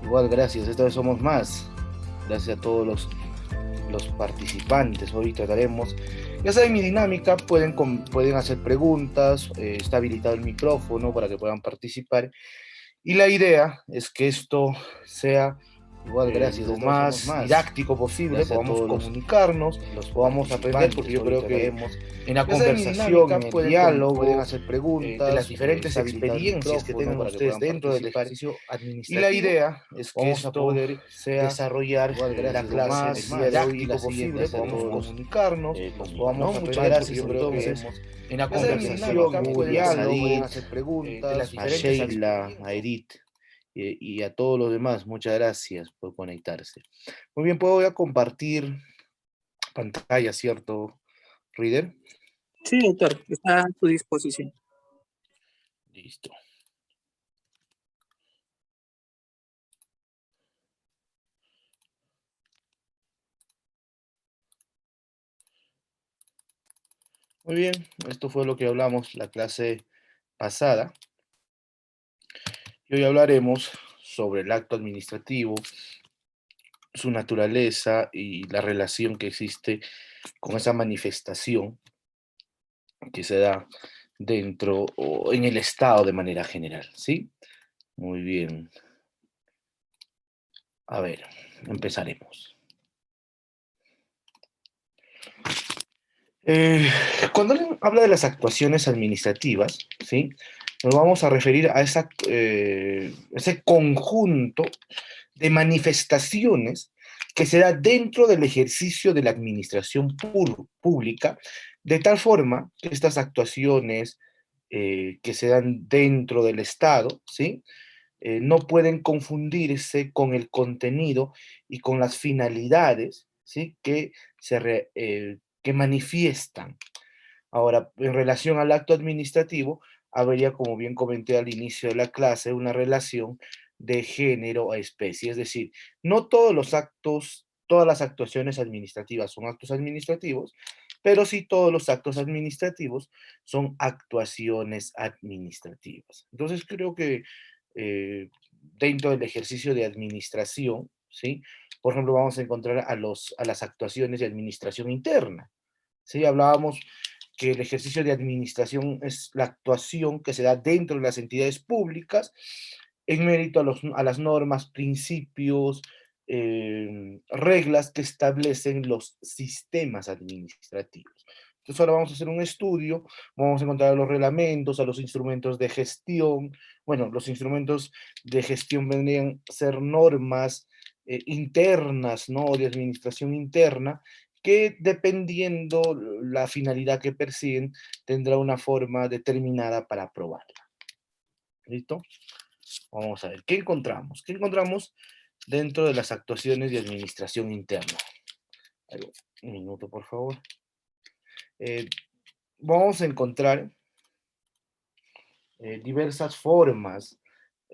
Igual, gracias. Esta vez somos más. Gracias a todos los participantes. Hoy trataremos. Ya saben mi dinámica. Pueden hacer preguntas. Está habilitado el micrófono para que puedan participar. Y la idea es que esto sea igual, gracias, lo más didáctico posible, podamos comunicarnos, podamos aprender, porque yo creo que en la conversación, en el diálogo, pueden hacer preguntas, de las diferentes experiencias que tengan ustedes dentro del ejercicio administrativo. Y la idea es que vamos a poder desarrollar la clase lo más didáctico posible, podamos comunicarnos, podamos aprender, porque yo creo que en la conversación, en el diálogo, pueden hacer preguntas, a Sheila, a Edith y a todos los demás, muchas gracias por conectarse. Muy bien, voy a compartir pantalla, ¿cierto, Reader? Sí, doctor, está a su disposición. Listo. Muy bien, esto fue lo que hablamos la clase pasada. Y hoy hablaremos sobre el acto administrativo, su naturaleza y la relación que existe con esa manifestación que se da dentro o en el Estado de manera general, ¿sí? Muy bien. A ver, empezaremos. Cuando habla de las actuaciones administrativas, ¿sí? Nos vamos a referir a ese conjunto de manifestaciones que se da dentro del ejercicio de la administración pública, de tal forma que estas actuaciones que se dan dentro del Estado, ¿sí? No pueden confundirse con el contenido y con las finalidades, ¿sí? Que manifiestan. Ahora, en relación al acto administrativo, habría, como bien comenté al inicio de la clase, una relación de género a especie. Es decir, no todos los actos, todas las actuaciones administrativas son actos administrativos, pero sí todos los actos administrativos son actuaciones administrativas. Entonces, creo que dentro del ejercicio de administración, ¿sí? Por ejemplo, vamos a encontrar a las actuaciones de administración interna. ¿Sí? Hablábamos que el ejercicio de administración es la actuación que se da dentro de las entidades públicas en mérito a las normas, principios, reglas que establecen los sistemas administrativos. Entonces ahora vamos a hacer un estudio, vamos a encontrar a los reglamentos, a los instrumentos de gestión. Bueno, los instrumentos de gestión vendrían a ser normas internas, ¿no? De administración interna, que dependiendo la finalidad que persiguen, tendrá una forma determinada para aprobarla. ¿Listo? Vamos a ver, ¿qué encontramos? ¿Qué encontramos dentro de las actuaciones de administración interna? Un minuto, por favor. Vamos a encontrar diversas formas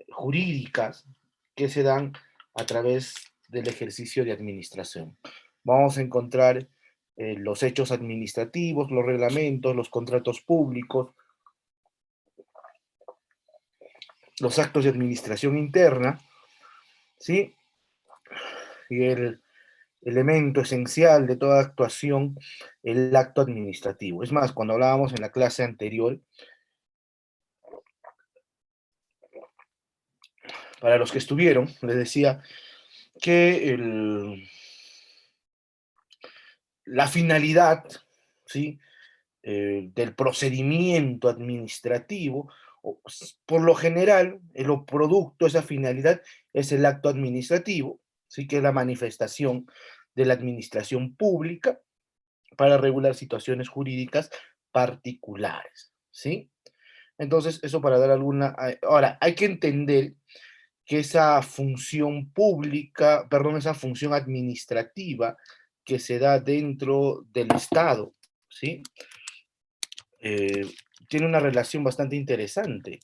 jurídicas que se dan a través del ejercicio de administración. Vamos a encontrar los hechos administrativos, los reglamentos, los contratos públicos, los actos de administración interna, ¿sí? Y el elemento esencial de toda actuación, el acto administrativo. Es más, cuando hablábamos en la clase anterior, para los que estuvieron, les decía que la finalidad, ¿sí? Del procedimiento administrativo, por lo general, el producto, esa finalidad, es el acto administrativo, ¿sí? Que es la manifestación de la administración pública para regular situaciones jurídicas particulares, ¿sí? Entonces, eso para dar alguna... Ahora, hay que entender que esa función pública, perdón, esa función administrativa que se da dentro del Estado, ¿sí? eh, tiene una relación bastante interesante,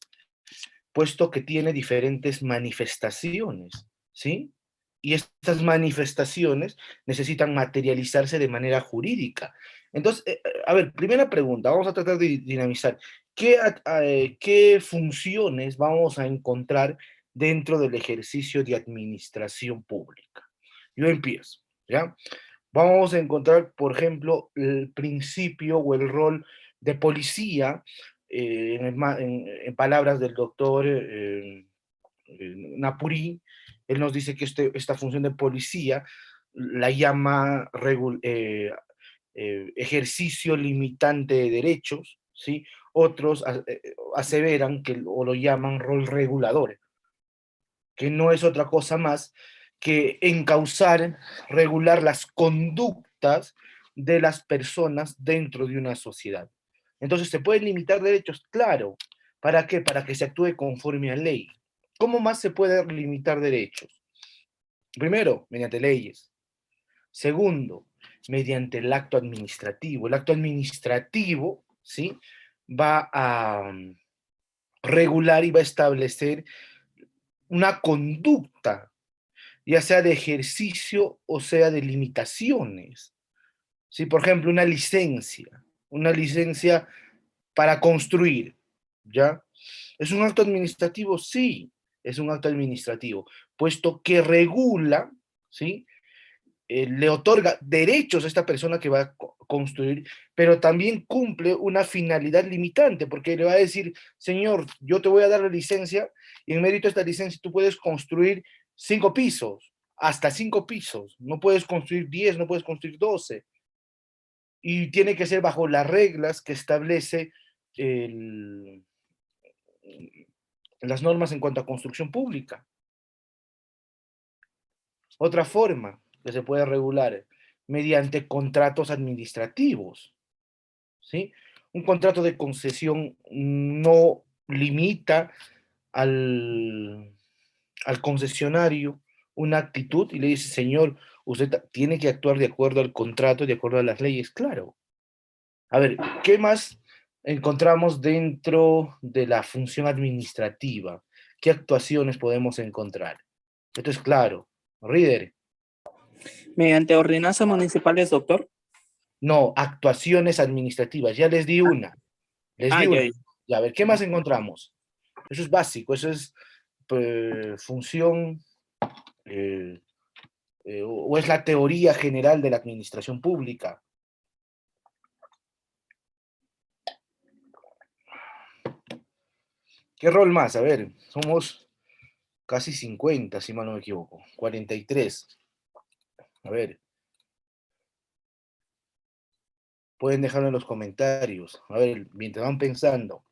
puesto que tiene diferentes manifestaciones, ¿sí? Y estas manifestaciones necesitan materializarse de manera jurídica. Entonces, a ver, primera pregunta, vamos a tratar de dinamizar. ¿Qué funciones vamos a encontrar dentro del ejercicio de administración pública. Yo empiezo, ¿ya? Vamos a encontrar, por ejemplo, el principio o el rol de policía, en palabras del doctor Napurí. Él nos dice que esta función de policía la llama ejercicio limitante de derechos, ¿sí? Otros aseveran que, o lo llaman rol regulador, que no es otra cosa más que encauzar, regular las conductas de las personas dentro de una sociedad. Entonces, ¿se pueden limitar derechos? Claro. ¿Para qué? Para que se actúe conforme a ley. ¿Cómo más se puede limitar derechos? Primero, mediante leyes. Segundo, mediante el acto administrativo. El acto administrativo, ¿sí? Va a regular y va a establecer una conducta, ya sea de ejercicio o sea de limitaciones. ¿Sí? Por ejemplo, una licencia para construir, ¿ya? ¿Es un acto administrativo? Sí, es un acto administrativo, puesto que regula, ¿sí? Le otorga derechos a esta persona que va a construir, pero también cumple una finalidad limitante, porque le va a decir, señor, yo te voy a dar la licencia, y en mérito de esta licencia tú puedes construir 5 pisos, hasta 5 pisos, no puedes construir 10, no puedes construir 12, y tiene que ser bajo las reglas que establece el, las normas en cuanto a construcción pública. Otra forma que se puede regular mediante contratos administrativos, ¿sí? Un contrato de concesión no limita al, al concesionario una actitud y le dice, señor, usted tiene que actuar de acuerdo al contrato, de acuerdo a las leyes, claro. A ver, ¿qué más encontramos dentro de la función administrativa? ¿Qué actuaciones podemos encontrar? Esto es claro. Reader. Mediante ordenanzas municipales, doctor. No, actuaciones administrativas. Ya les di una. Les Ah, di ya, una. ya. Ya, a ver, ¿qué Ya. más encontramos? Eso es básico, eso es función o es la teoría general de la administración pública. ¿Qué rol más? A ver, somos casi 50, si mal no me equivoco. 43. A ver, pueden dejarlo en los comentarios. A ver, mientras van pensando.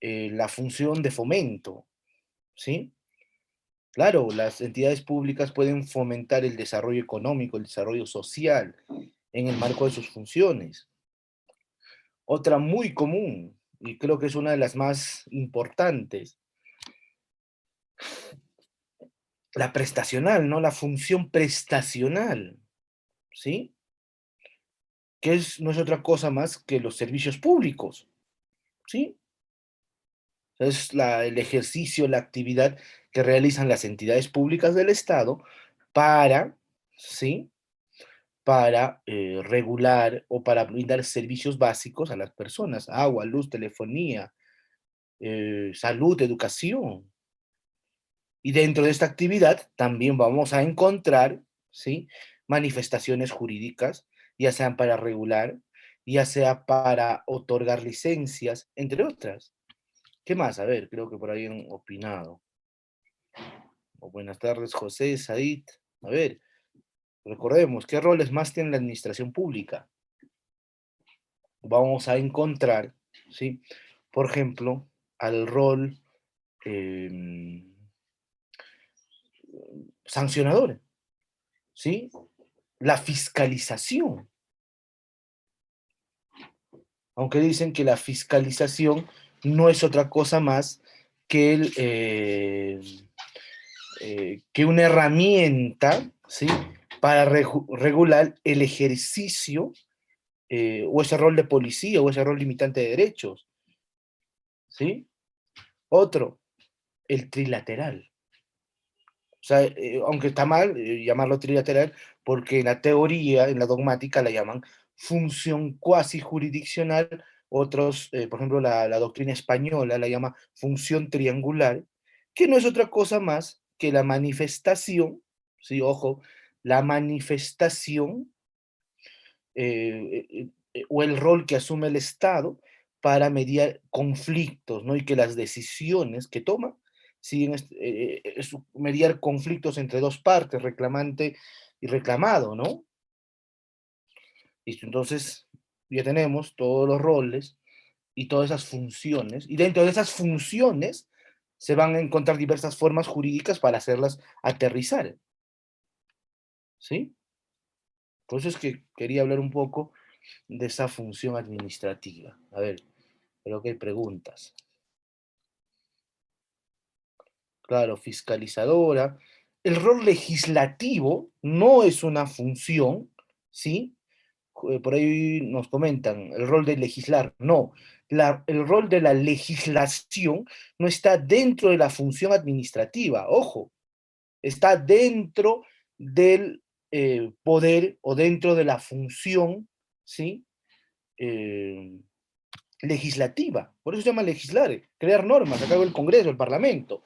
La función de fomento, ¿sí? Claro, las entidades públicas pueden fomentar el desarrollo económico, el desarrollo social en el marco de sus funciones. Otra muy común, y creo que es una de las más importantes, la prestacional, ¿no? La función prestacional, ¿sí? No es otra cosa más que los servicios públicos, ¿sí? Es el ejercicio, la actividad que realizan las entidades públicas del Estado para, ¿sí? Para regular o para brindar servicios básicos a las personas, agua, luz, telefonía, salud, educación. Y dentro de esta actividad también vamos a encontrar, ¿sí? Manifestaciones jurídicas, ya sean para regular, ya sea para otorgar licencias, entre otras. ¿Qué más? A ver, creo que por ahí han opinado. Buenas tardes, José, Said. A ver, recordemos, ¿qué roles más tiene la administración pública? Vamos a encontrar, ¿sí? Por ejemplo, al rol sancionador, ¿sí? La fiscalización. Aunque dicen que la fiscalización no es otra cosa más que, que una herramienta, ¿sí? Para regular el ejercicio o ese rol de policía o ese rol limitante de derechos, ¿sí? Otro, el trilateral. O sea, aunque está mal llamarlo trilateral, porque en la teoría, en la dogmática, la llaman función cuasi jurisdiccional, otros, por ejemplo, la doctrina española la llama función triangular, que no es otra cosa más que la manifestación, sí, ojo, la manifestación o el rol que asume el Estado para mediar conflictos, ¿no? Y que las decisiones que toma siguen mediar conflictos entre dos partes, reclamante y reclamado, ¿no? Listo, entonces ya tenemos todos los roles y todas esas funciones, y dentro de esas funciones se van a encontrar diversas formas jurídicas para hacerlas aterrizar, ¿sí? Por eso es que quería hablar un poco de esa función administrativa. A ver, creo que hay preguntas. Claro, fiscalizadora. El rol legislativo no es una función, ¿sí? Por ahí nos comentan, el rol de legislar. No, el rol de la legislación no está dentro de la función administrativa. Ojo, está dentro del poder o dentro de la función, ¿sí? Eh, legislativa. Por eso se llama legislar, crear normas, a cargo del Congreso, el Parlamento.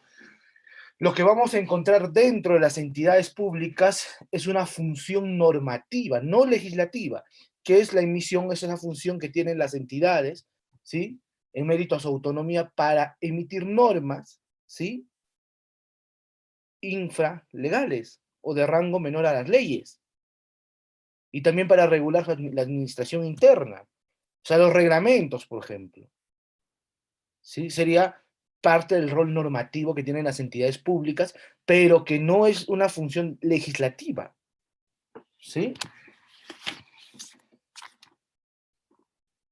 Lo que vamos a encontrar dentro de las entidades públicas es una función normativa, no legislativa, que es la emisión, es esa función que tienen las entidades, ¿sí? En mérito a su autonomía para emitir normas, ¿sí? Infralegales o de rango menor a las leyes. Y también para regular la administración interna, o sea, los reglamentos, por ejemplo. ¿Sí? Sería parte del rol normativo que tienen las entidades públicas, pero que no es una función legislativa. ¿Sí?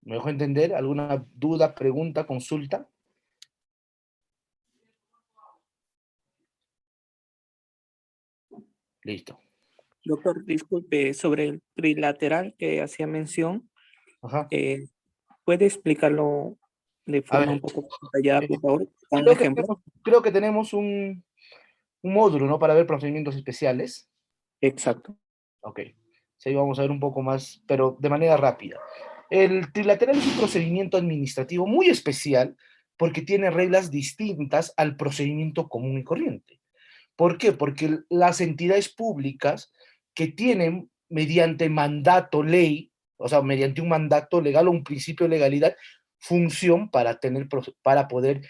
¿Me dejo entender? ¿Alguna duda, pregunta, consulta? Listo. Doctor, disculpe, sobre el trilateral que hacía mención, Ajá. eh, ¿puede explicarlo de A forma un ver, poco detallada, por favor? Con un creo que ejemplo. tenemos, creo que tenemos un módulo, ¿no? Para ver procedimientos especiales. Exacto. Ok. Sí, vamos a ver un poco más, pero de manera rápida. El trilateral es un procedimiento administrativo muy especial porque tiene reglas distintas al procedimiento común y corriente. ¿Por qué? Porque las entidades públicas que tienen mediante mandato ley, o sea, mediante un mandato legal o un principio de legalidad, función para poder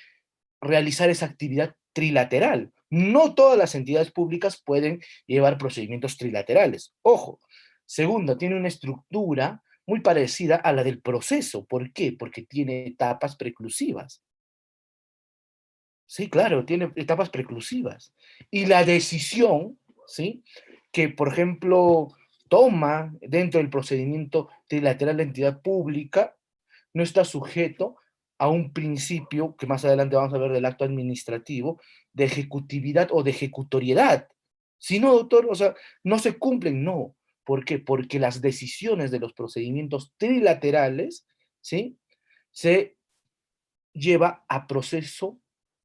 realizar esa actividad trilateral. No todas las entidades públicas pueden llevar procedimientos trilaterales. Ojo. Segundo, tiene una estructura muy parecida a la del proceso. ¿Por qué? Porque tiene etapas preclusivas. Sí, claro, tiene etapas preclusivas. Y la decisión, ¿sí? Que, por ejemplo, toma dentro del procedimiento trilateral la entidad pública, no está sujeto a un principio, que más adelante vamos a ver del acto administrativo, de ejecutividad o de ejecutoriedad. Si no, doctor, o sea, no se cumplen, no. ¿Por qué? Porque las decisiones de los procedimientos trilaterales, ¿sí? Se lleva a proceso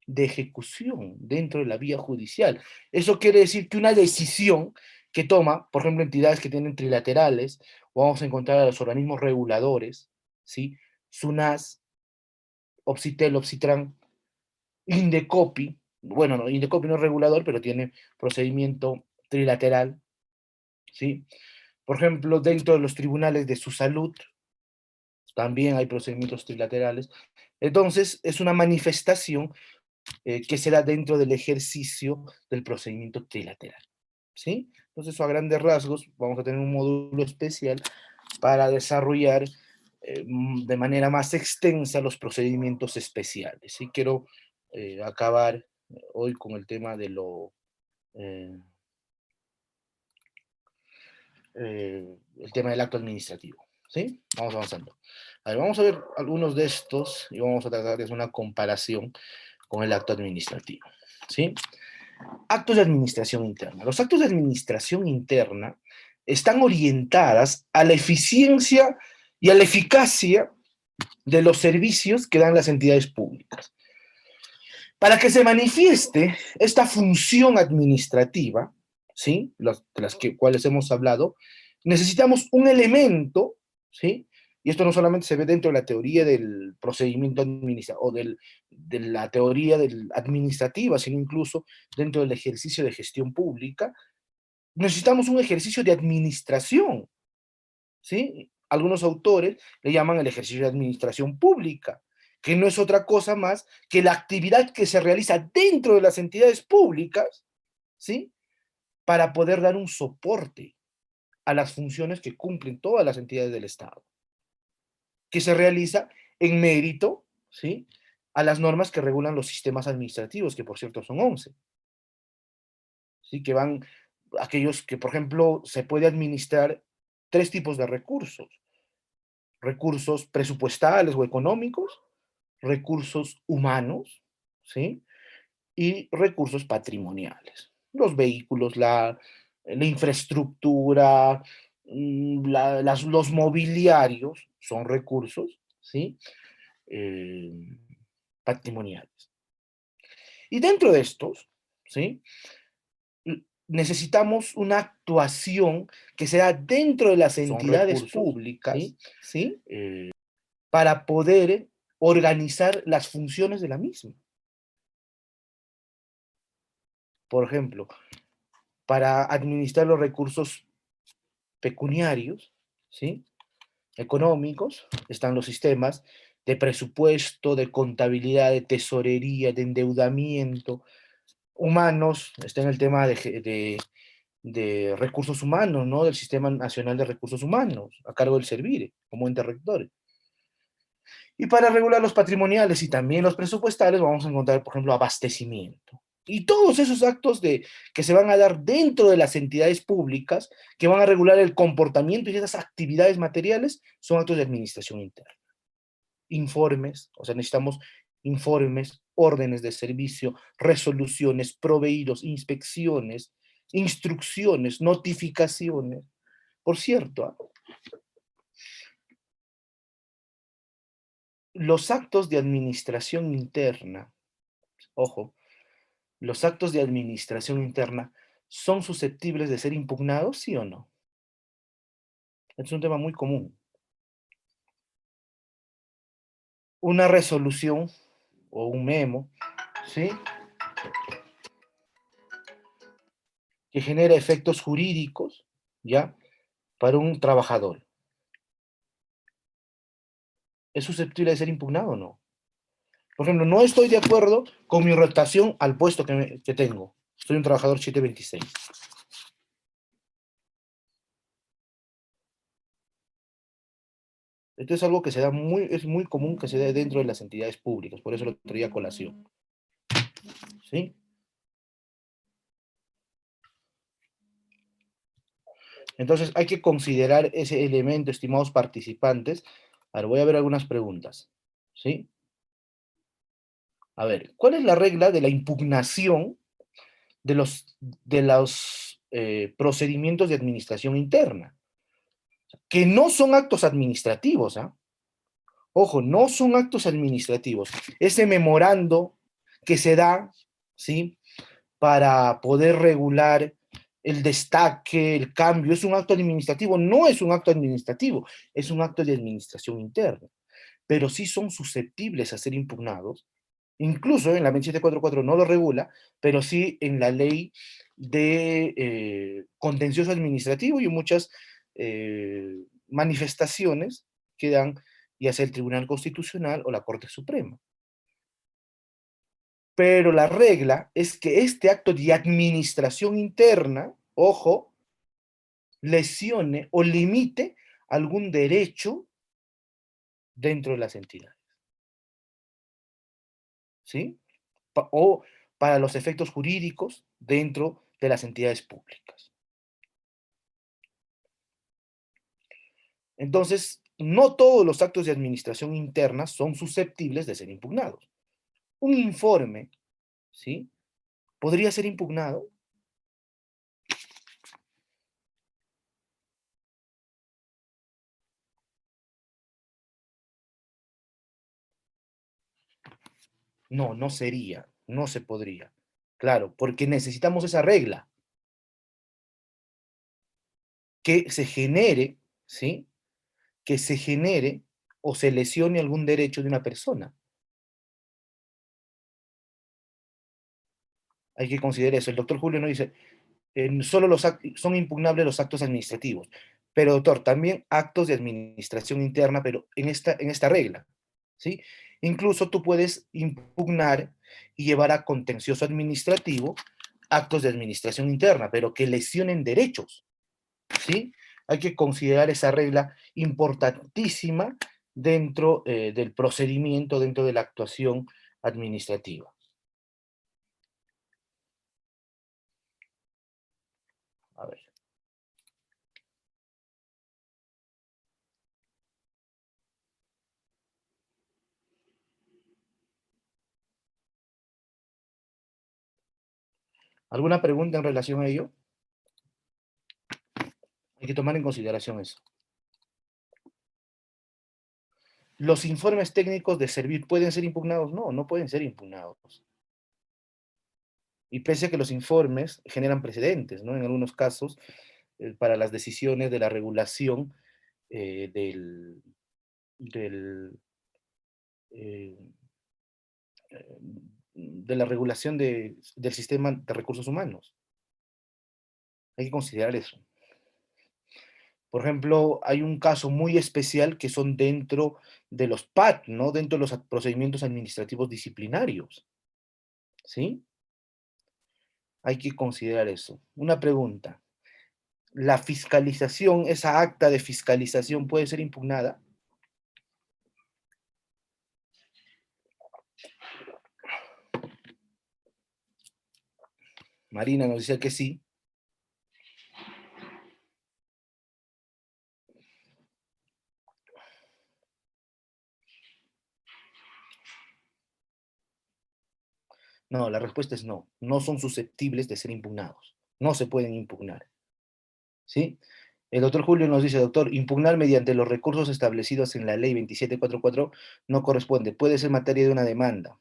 de ejecución dentro de la vía judicial. Eso quiere decir que una decisión que toma, por ejemplo, entidades que tienen trilaterales, o vamos a encontrar a los organismos reguladores, ¿sí? SUNAS, Opsitel, Opsitran, Indecopi, bueno, no, Indecopi no es regulador, pero tiene procedimiento trilateral, ¿sí? Por ejemplo, dentro de los tribunales de su salud, también hay procedimientos trilaterales. Entonces, es una manifestación que se da dentro del ejercicio del procedimiento trilateral, ¿sí? Entonces, a grandes rasgos, vamos a tener un módulo especial para desarrollar de manera más extensa los procedimientos especiales. ¿Sí? Quiero acabar hoy con el tema de eh, el tema del acto administrativo. ¿Sí? Vamos avanzando. A ver, vamos a ver algunos de estos y vamos a tratar de hacer una comparación con el acto administrativo. ¿Sí? Actos de administración interna. Los actos de administración interna están orientadas a la eficiencia y a la eficacia de los servicios que dan las entidades públicas. Para que se manifieste esta función administrativa, ¿sí? De las cuales hemos hablado, necesitamos un elemento, ¿sí? Y esto no solamente se ve dentro de la teoría del procedimiento administrativo, o de la teoría administrativa, sino incluso dentro del ejercicio de gestión pública. Necesitamos un ejercicio de administración, ¿sí? Algunos autores le llaman el ejercicio de administración pública, que no es otra cosa más que la actividad que se realiza dentro de las entidades públicas, ¿sí? Para poder dar un soporte a las funciones que cumplen todas las entidades del Estado, que se realiza en mérito, ¿sí? A las normas que regulan los sistemas administrativos, que por cierto son 11, ¿sí? Que van aquellos que, por ejemplo, se puede administrar tres tipos de recursos: recursos presupuestales o económicos, recursos humanos, ¿sí? Y recursos patrimoniales. Los vehículos, la infraestructura, los mobiliarios son recursos, ¿sí? Eh, patrimoniales. Y dentro de estos, ¿sí? Necesitamos una actuación que sea dentro de las entidades públicas, ¿sí? ¿Sí? Para poder organizar las funciones de la misma. Por ejemplo, para administrar los recursos pecuniarios, ¿sí? Económicos, están los sistemas de presupuesto, de contabilidad, de tesorería, de endeudamiento. Humanos, está en el tema de recursos humanos, ¿no? Del Sistema Nacional de Recursos Humanos, a cargo del Servire, como ente rector. Y para regular los patrimoniales y también los presupuestales, vamos a encontrar, por ejemplo, abastecimiento. Y todos esos actos que se van a dar dentro de las entidades públicas, que van a regular el comportamiento y esas actividades materiales, son actos de administración interna. Informes, o sea, necesitamos informes, órdenes de servicio, resoluciones, proveídos, inspecciones, instrucciones, notificaciones. Por cierto, los actos de administración interna, ojo, los actos de administración interna son susceptibles de ser impugnados, ¿sí o no? Es un tema muy común. Una resolución o un memo, ¿sí? Que genera efectos jurídicos, ¿ya? Para un trabajador. ¿Es susceptible de ser impugnado o no? Por ejemplo, no estoy de acuerdo con mi rotación al puesto que tengo. Soy un trabajador 726. Esto es algo que se da es muy común que se dé dentro de las entidades públicas, por eso lo traía a colación. ¿Sí? Entonces hay que considerar ese elemento, estimados participantes. A ver, voy a ver algunas preguntas. ¿Sí? A ver, ¿cuál es la regla de la impugnación de los procedimientos de administración interna? Que no son actos administrativos, ¿ah? Ojo, no son actos administrativos. Ese memorando que se da, ¿sí? Para poder regular el destaque, el cambio, es un acto administrativo, no es un acto administrativo, es un acto de administración interna, pero sí son susceptibles a ser impugnados, incluso en la 2744 no lo regula, pero sí en la ley de contencioso administrativo y muchas manifestaciones que dan ya sea el Tribunal Constitucional o la Corte Suprema. Pero la regla es que este acto de administración interna, ojo, lesione o limite algún derecho dentro de las entidades, ¿sí? O para los efectos jurídicos dentro de las entidades públicas. Entonces, no todos los actos de administración interna son susceptibles de ser impugnados. Un informe, ¿sí? ¿Podría ser impugnado? No, no sería, no se podría. Claro, porque necesitamos esa regla que se genere, ¿sí? que se genere o se lesione algún derecho de una persona. Hay que considerar eso. El doctor Julio no dice, solo son impugnables los actos administrativos. Pero, doctor, también actos de administración interna, pero en esta regla, ¿sí? Incluso tú puedes impugnar y llevar a contencioso administrativo actos de administración interna, pero que lesionen derechos, ¿sí? Hay que considerar esa regla importantísima dentro del procedimiento, dentro de la actuación administrativa. A ver. ¿Alguna pregunta en relación a ello? Hay que tomar en consideración eso. ¿Los informes técnicos de servir pueden ser impugnados? No, no pueden ser impugnados. Y pese a que los informes generan precedentes, ¿no? En algunos casos, para las decisiones de la regulación del, del, eh, de la regulación del sistema de recursos humanos. Hay que considerar eso. Por ejemplo, hay un caso muy especial que son dentro de los PAD, ¿no? Dentro de los procedimientos administrativos disciplinarios, ¿sí? Hay que considerar eso. Una pregunta. ¿La fiscalización, esa acta de fiscalización puede ser impugnada? Marina nos dice que sí. No, la respuesta es no. No son susceptibles de ser impugnados. No se pueden impugnar. ¿Sí? El doctor Julio nos dice, doctor, impugnar mediante los recursos establecidos en la ley 2744 no corresponde. Puede ser materia de una demanda.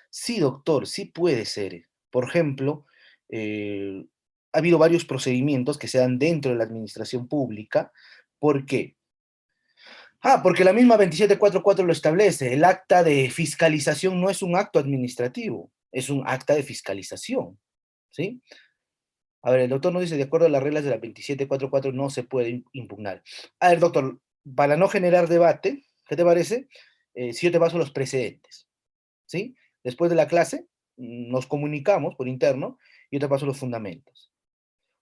Sí, doctor, sí puede ser. Por ejemplo, ha habido varios procedimientos que se dan dentro de la administración pública. ¿Por qué? Porque la misma 2744 lo establece. El acta de fiscalización no es un acto administrativo, es un acta de fiscalización, ¿sí? A ver, el doctor nos dice, de acuerdo a las reglas de la 2744 no se puede impugnar. A ver, doctor, para no generar debate, ¿qué te parece? Si yo te paso los precedentes, ¿sí? Después de la clase, nos comunicamos por interno y yo te paso los fundamentos.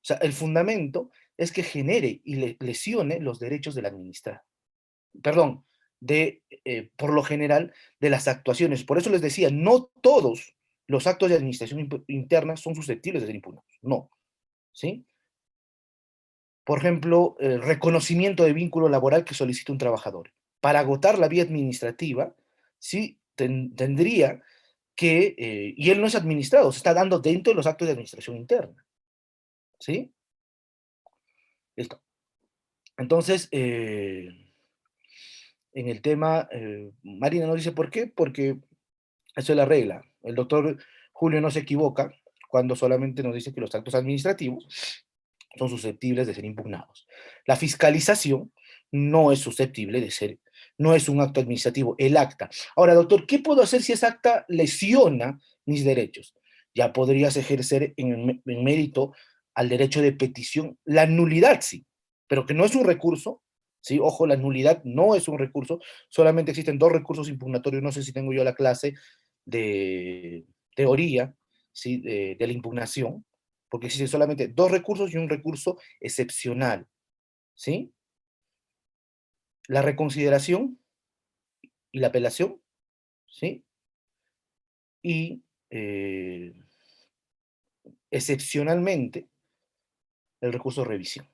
O sea, el fundamento es que genere y lesione los derechos del administrado. Perdón, por lo general, de las actuaciones. Por eso les decía, no todos los actos de administración interna son susceptibles de ser impugnados. No, ¿sí? Por ejemplo, el reconocimiento de vínculo laboral que solicita un trabajador. Para agotar la vía administrativa, sí tendría que, y él no es administrado, se está dando dentro de los actos de administración interna, ¿sí? Listo. Entonces, en el tema, Marina nos dice, ¿por qué? Porque eso es la regla. El doctor Julio no se equivoca cuando solamente nos dice que los actos administrativos son susceptibles de ser impugnados. La fiscalización no es susceptible de ser, no es un acto administrativo, el acta. Ahora, doctor, ¿qué puedo hacer si esa acta lesiona mis derechos? Ya podrías ejercer en mérito al derecho de petición, la nulidad sí, pero que no es un recurso, ¿sí? Ojo, la nulidad no es un recurso, solamente existen dos recursos impugnatorios, no sé si tengo yo la clase de teoría, ¿sí? De la impugnación, porque existen solamente dos recursos y un recurso excepcional, ¿sí? La reconsideración y la apelación, ¿sí? Y excepcionalmente el recurso de revisión,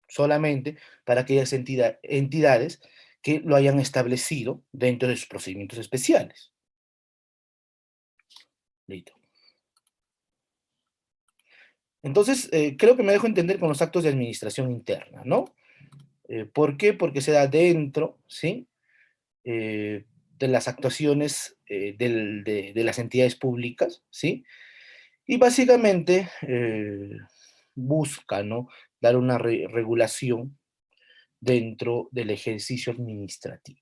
solamente para aquellas entidades que lo hayan establecido dentro de sus procedimientos especiales. Listo. Entonces, creo que me dejo entender con los actos de administración interna, ¿no? ¿Por qué? Porque se da dentro, ¿sí? De las actuaciones de las entidades públicas, ¿sí? Y básicamente busca, ¿no? Dar una regulación dentro del ejercicio administrativo.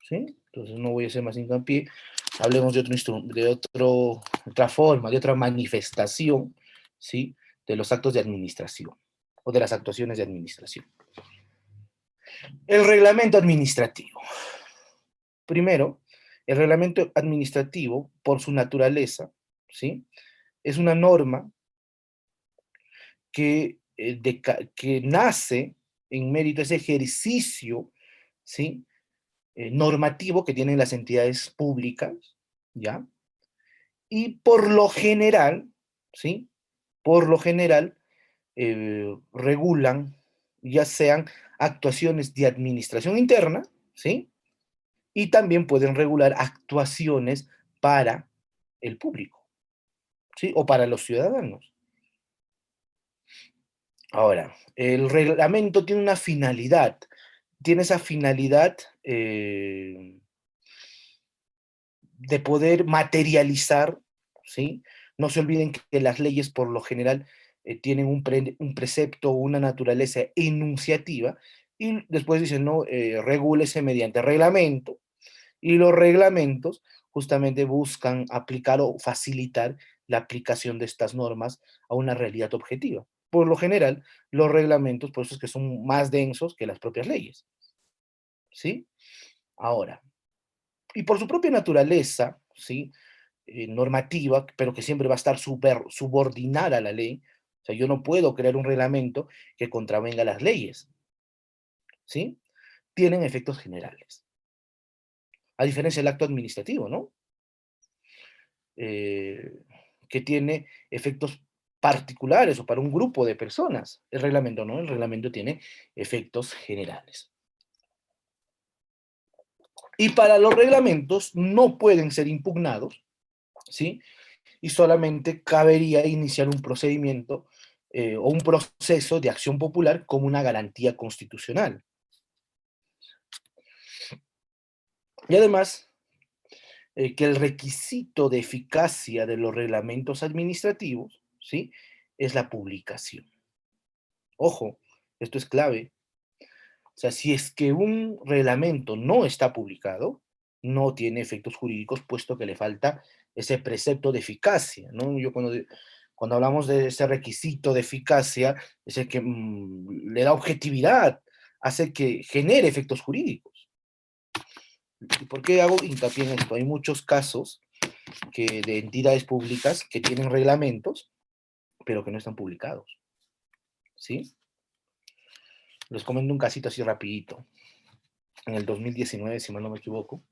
¿Sí? Entonces no voy a hacer más hincapié. Hablemos de otra forma, de otra manifestación, ¿sí? De los actos de administración o de las actuaciones de administración. El reglamento administrativo. Primero, el reglamento administrativo, por su naturaleza, ¿sí? Es una norma que nace en mérito de ese ejercicio, ¿sí? Normativo que tienen las entidades públicas, ¿ya? Y por lo general, ¿sí? Por lo general, regulan ya sean actuaciones de administración interna, ¿sí? Y también pueden regular actuaciones para el público, ¿sí? O para los ciudadanos. Ahora, el reglamento tiene una finalidad, tiene esa finalidad de poder materializar, ¿sí? No se olviden que las leyes por lo general tienen un precepto o una naturaleza enunciativa y después dicen, no, regúlese mediante reglamento, y los reglamentos justamente buscan aplicar o facilitar la aplicación de estas normas a una realidad objetiva. Por lo general, los reglamentos, por eso es que son más densos que las propias leyes, ¿sí? Ahora, y por su propia naturaleza, ¿sí? Normativa, pero que siempre va a estar subordinada a la ley. O sea, yo no puedo crear un reglamento que contravenga las leyes, ¿sí? Tienen efectos generales. A diferencia del acto administrativo, ¿no? Que tiene efectos particulares o para un grupo de personas. El reglamento no, el reglamento tiene efectos generales. Y para los reglamentos no pueden ser impugnados, ¿sí? Y solamente cabería iniciar un procedimiento o un proceso de acción popular como una garantía constitucional. Y además, que el requisito de eficacia de los reglamentos administrativos, ¿sí? Es la publicación. Ojo, esto es clave. O sea, si es que un reglamento no está publicado, no tiene efectos jurídicos, puesto que le falta ese precepto de eficacia, ¿no? Cuando hablamos de ese requisito de eficacia, es el que le da objetividad, hace que genere efectos jurídicos. ¿Y por qué hago hincapié en esto? Hay muchos casos de entidades públicas que tienen reglamentos, pero que no están publicados, ¿sí? Les comento un casito así rapidito. En el 2019, si mal no me equivoco,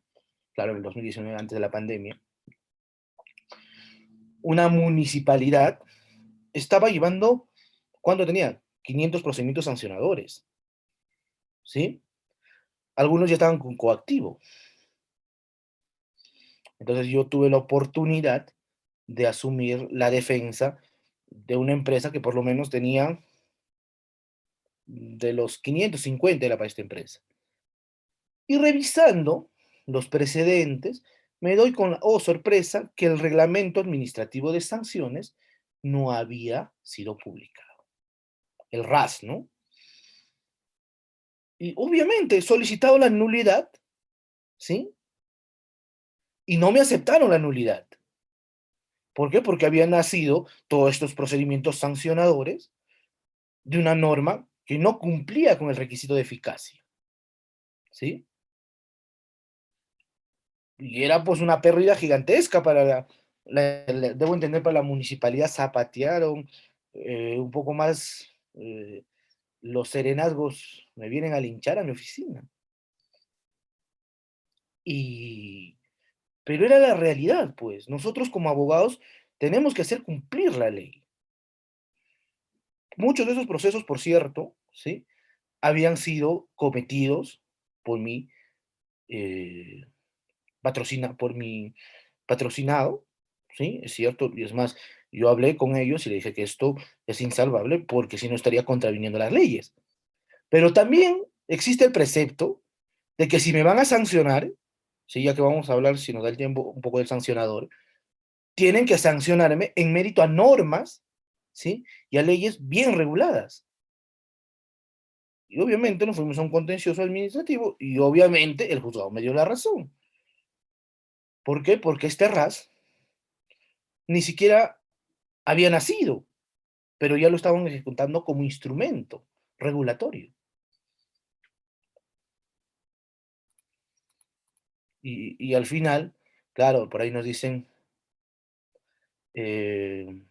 claro, en el 2019, antes de la pandemia, una municipalidad estaba llevando, ¿cuánto tenía? 500 procedimientos sancionadores, ¿sí? Algunos ya estaban con coactivo. Entonces yo tuve la oportunidad de asumir la defensa de una empresa que por lo menos tenía de los 550 era para esta empresa. Y revisando los precedentes, me doy con, oh sorpresa, que el reglamento administrativo de sanciones no había sido publicado. El RAS, ¿no? Y obviamente he solicitado la nulidad, ¿sí? Y no me aceptaron la nulidad. ¿Por qué? Porque habían nacido todos estos procedimientos sancionadores de una norma que no cumplía con el requisito de eficacia, ¿sí? Y era pues una pérdida gigantesca para debo entender, para la municipalidad. Zapatearon un poco más, los serenazgos me vienen a linchar a mi oficina. Y, pero era la realidad, pues. Nosotros como abogados tenemos que hacer cumplir la ley. Muchos de esos procesos, por cierto, ¿sí? Habían sido cometidos por mi, eh, por mi patrocinado, ¿sí? Es cierto, y es más, yo hablé con ellos y le dije que esto es insalvable porque si no estaría contraviniendo las leyes. Pero también existe el precepto de que si me van a sancionar, ¿sí? Ya que vamos a hablar, si nos da el tiempo, un poco del sancionador, tienen que sancionarme en mérito a normas, ¿sí? Y a leyes bien reguladas. Y obviamente nos fuimos a un contencioso administrativo y obviamente el juzgado me dio la razón. ¿Por qué? Porque este RAS ni siquiera había nacido, pero ya lo estaban ejecutando como instrumento regulatorio. Y al final, claro, por ahí nos dicen, eh,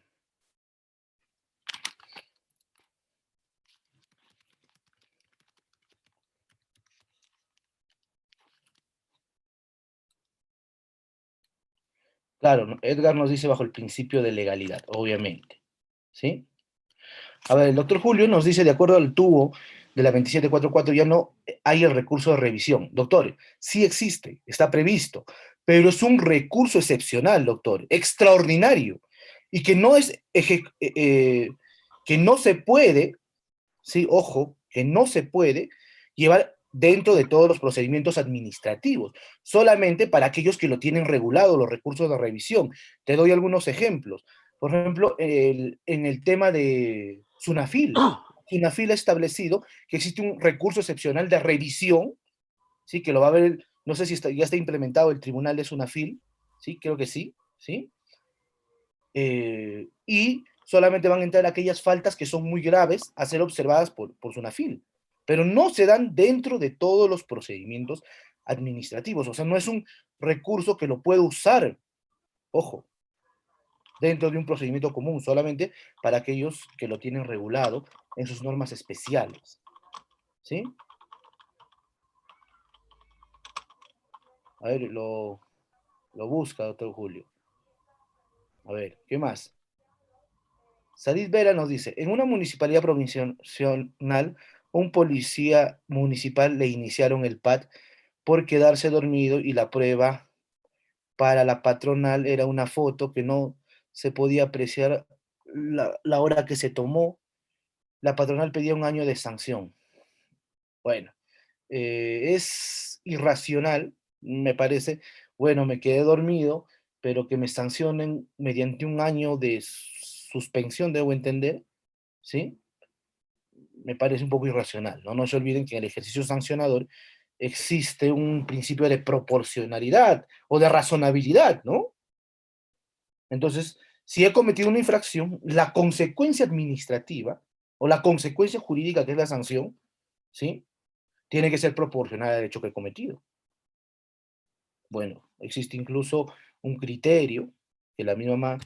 claro, Edgar nos dice bajo el principio de legalidad, obviamente, ¿sí? A ver, el doctor Julio nos dice, de acuerdo al tubo de la 2744, ya no hay el recurso de revisión. Doctor, sí existe, está previsto, pero es un recurso excepcional, doctor, extraordinario, y que no es, que no se puede, sí, ojo, que no se puede llevar dentro de todos los procedimientos administrativos, solamente para aquellos que lo tienen regulado, los recursos de revisión. Te doy algunos ejemplos. Por ejemplo, en el tema de Sunafil. Sunafil ha establecido que existe un recurso excepcional de revisión, ¿sí? Que lo va a ver, no sé si ya está implementado el tribunal de Sunafil, ¿sí? Creo que sí, ¿sí? Y solamente van a entrar aquellas faltas que son muy graves a ser observadas por Sunafil, pero no se dan dentro de todos los procedimientos administrativos, o sea, no es un recurso que lo puede usar, ojo, dentro de un procedimiento común, solamente para aquellos que lo tienen regulado en sus normas especiales, ¿sí? A ver, lo busca, doctor Julio. A ver, ¿qué más? Sadid Vera nos dice, en una municipalidad provincial, un policía municipal le iniciaron el PAT por quedarse dormido y la prueba para la patronal era una foto que no se podía apreciar la hora que se tomó. La patronal pedía un año de sanción. Bueno, es irracional, me parece. Bueno, me quedé dormido, pero que me sancionen mediante un año de suspensión, debo entender, ¿sí? Me parece un poco irracional, ¿no? No se olviden que en el ejercicio sancionador existe un principio de proporcionalidad o de razonabilidad, ¿no? Entonces, si he cometido una infracción, la consecuencia administrativa o la consecuencia jurídica que es la sanción, ¿sí? Tiene que ser proporcional al hecho que he cometido. Bueno, existe incluso un criterio que la misma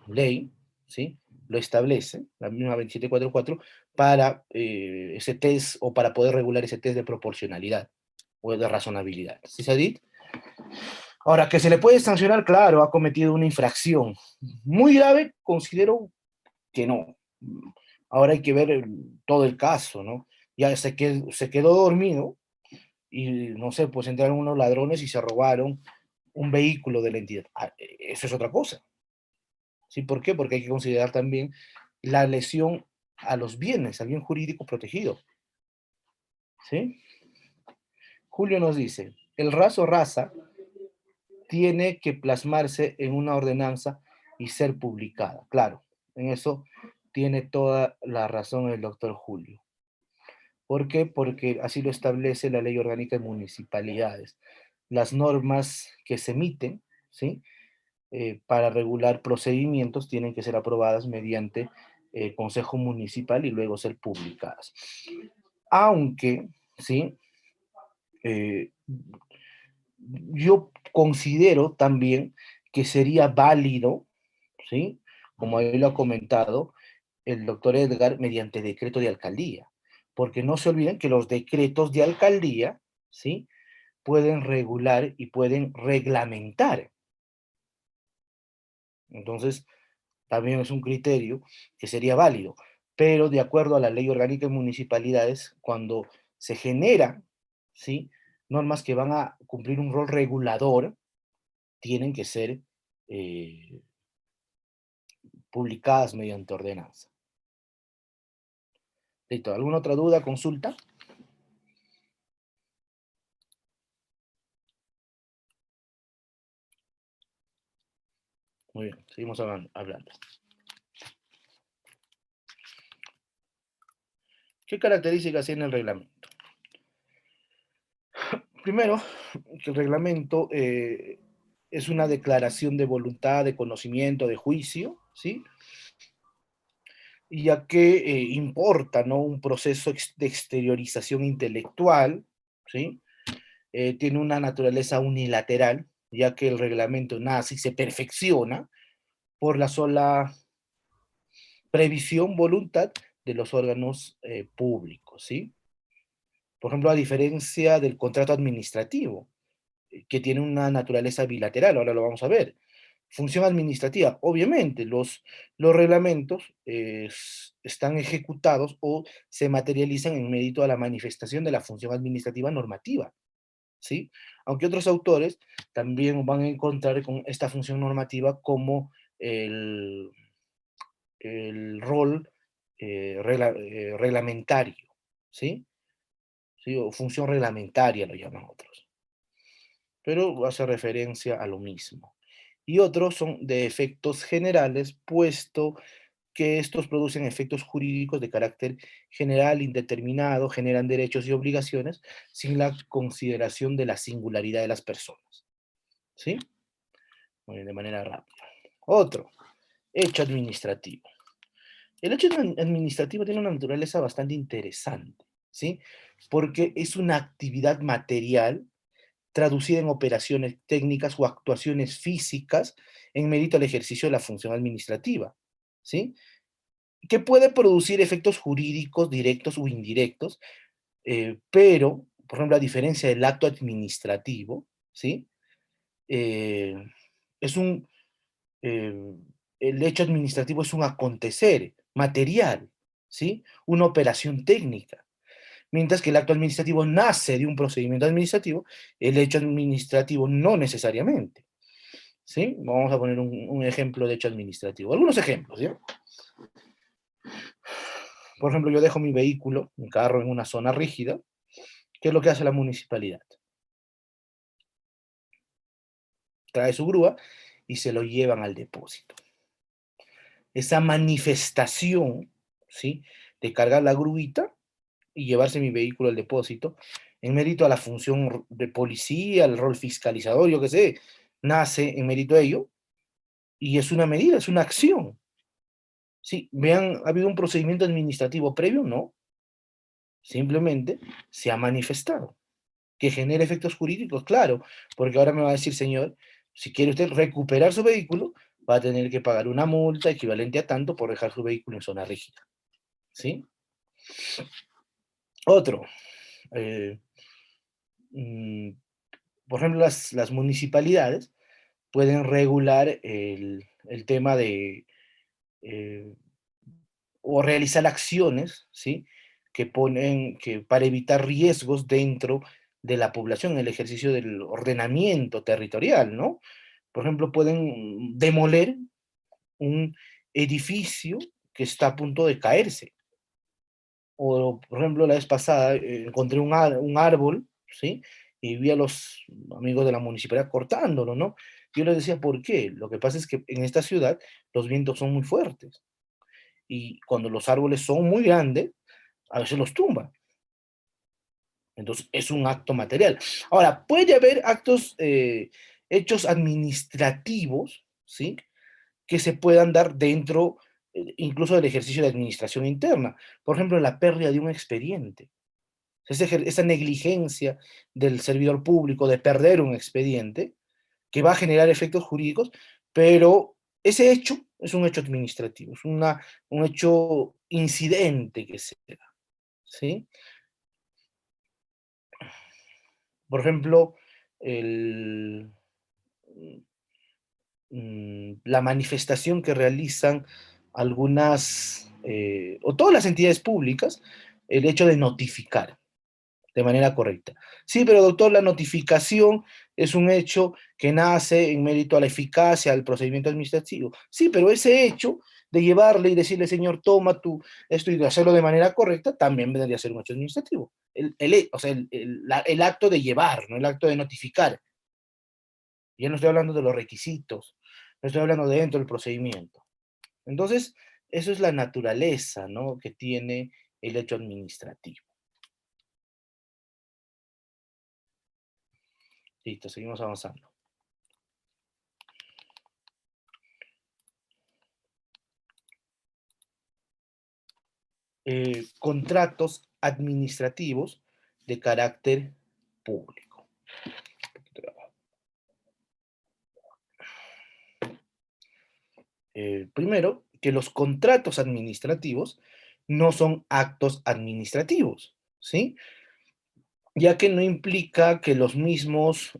ley, ¿sí? Lo establece, la misma 2744, para ese test o para poder regular ese test de proporcionalidad o de razonabilidad. ¿Sí, Sadit? Ahora, que se le puede sancionar, claro, ha cometido una infracción. Muy grave, considero que no. Ahora hay que ver todo el caso, ¿no? Ya se quedó dormido y, no sé, pues entraron unos ladrones y se robaron un vehículo de la entidad. Eso es otra cosa. ¿Sí? ¿Por qué? Porque hay que considerar también la lesión a los bienes, al bien jurídico protegido. ¿Sí? Julio nos dice, el raso raza tiene que plasmarse en una ordenanza y ser publicada. Claro, en eso tiene toda la razón el doctor Julio. ¿Por qué? Porque así lo establece la Ley Orgánica de Municipalidades. Las normas que se emiten, ¿sí? Para regular procedimientos tienen que ser aprobadas mediante Consejo Municipal y luego ser publicadas. Aunque, ¿sí? Eh, yo considero también que sería válido, ¿sí? Como él lo ha comentado, el doctor Edgar, mediante decreto de alcaldía, porque no se olviden que los decretos de alcaldía, ¿sí? Pueden regular y pueden reglamentar. Entonces, también es un criterio que sería válido, pero de acuerdo a la ley orgánica de municipalidades, cuando se generan, ¿sí? Normas que van a cumplir un rol regulador, tienen que ser eh, publicadas mediante ordenanza. ¿Listo? ¿Alguna otra duda, consulta? Muy bien, seguimos hablando. ¿Qué características tiene el reglamento? Primero, que el reglamento es una declaración de voluntad, de conocimiento, de juicio, ¿sí? Y ya que importa, ¿no? Un proceso de exteriorización intelectual, ¿sí? Tiene una naturaleza unilateral, ya que el reglamento nace y se perfecciona por la sola previsión, voluntad de los órganos públicos, ¿sí? Por ejemplo, a diferencia del contrato administrativo, que tiene una naturaleza bilateral, ahora lo vamos a ver. Función administrativa, obviamente, los reglamentos están ejecutados o se materializan en mérito a la manifestación de la función administrativa normativa, ¿sí? Aunque otros autores también van a encontrar con esta función normativa como el, el rol reglamentario, ¿sí? ¿Sí? O función reglamentaria lo llaman otros, pero hace referencia a lo mismo. Y otros son de efectos generales, puesto que estos producen efectos jurídicos de carácter general, indeterminado, generan derechos y obligaciones sin la consideración de la singularidad de las personas. ¿Sí? Muy bien, de manera rápida. Otro, hecho administrativo. El hecho administrativo tiene una naturaleza bastante interesante, ¿sí? Porque es una actividad material traducida en operaciones técnicas o actuaciones físicas en mérito al ejercicio de la función administrativa, ¿sí? Que puede producir efectos jurídicos directos o indirectos, pero, por ejemplo, a diferencia del acto administrativo, ¿sí? Eh, es un, eh, el hecho administrativo es un acontecer material, ¿sí? Una operación técnica. Mientras que el acto administrativo nace de un procedimiento administrativo, el hecho administrativo no necesariamente, ¿sí? Vamos a poner un ejemplo de hecho administrativo. Algunos ejemplos, ¿ya? Por ejemplo, yo dejo mi vehículo, mi carro, en una zona rígida. ¿Qué es lo que hace la municipalidad? Trae su grúa y se lo llevan al depósito. Esa manifestación, ¿sí? De cargar la gruita y llevarse mi vehículo al depósito, en mérito a la función de policía, el rol fiscalizador, yo qué sé, nace en mérito a ello, y es una medida, es una acción. Sí, vean, ¿ha habido un procedimiento administrativo previo? No, simplemente se ha manifestado. Que genere efectos jurídicos, claro, porque ahora me va a decir, señor, si quiere usted recuperar su vehículo, va a tener que pagar una multa equivalente a tanto por dejar su vehículo en zona rígida. ¿Sí? Otro, eh, mm, por ejemplo, las municipalidades pueden regular el tema de eh, o realizar acciones, ¿sí? Que ponen, que para evitar riesgos dentro de la población, el ejercicio del ordenamiento territorial, ¿no? Por ejemplo, pueden demoler un edificio que está a punto de caerse. O, por ejemplo, la vez pasada encontré un árbol, ¿sí? Y vi a los amigos de la municipalidad cortándolo, ¿no? Yo les decía, ¿por qué? Lo que pasa es que en esta ciudad los vientos son muy fuertes y cuando los árboles son muy grandes, a veces los tumban. Entonces, es un acto material. Ahora, puede haber actos, hechos administrativos, ¿sí? Que se puedan dar dentro, incluso del ejercicio de administración interna. Por ejemplo, la pérdida de un expediente. Esa negligencia del servidor público de perder un expediente, que va a generar efectos jurídicos, pero ese hecho es un hecho administrativo, es un hecho incidente que se da, ¿sí? Por ejemplo, el, la manifestación que realizan algunas o todas las entidades públicas, el hecho de notificar de manera correcta. Sí, pero doctor, la notificación es un hecho que nace en mérito a la eficacia del procedimiento administrativo. Sí, pero ese hecho de llevarle y decirle, señor, toma tú esto y de hacerlo de manera correcta, también vendría a ser un hecho administrativo. O sea, el acto de llevar, no el acto de notificar. Ya no estoy hablando de los requisitos, no estoy hablando dentro del procedimiento. Entonces, eso es la naturaleza, ¿no? Que tiene el hecho administrativo. Listo, seguimos avanzando. Contratos administrativos de carácter público. Primero, que los contratos administrativos no son actos administrativos, ¿sí? Ya que no implica que los mismos,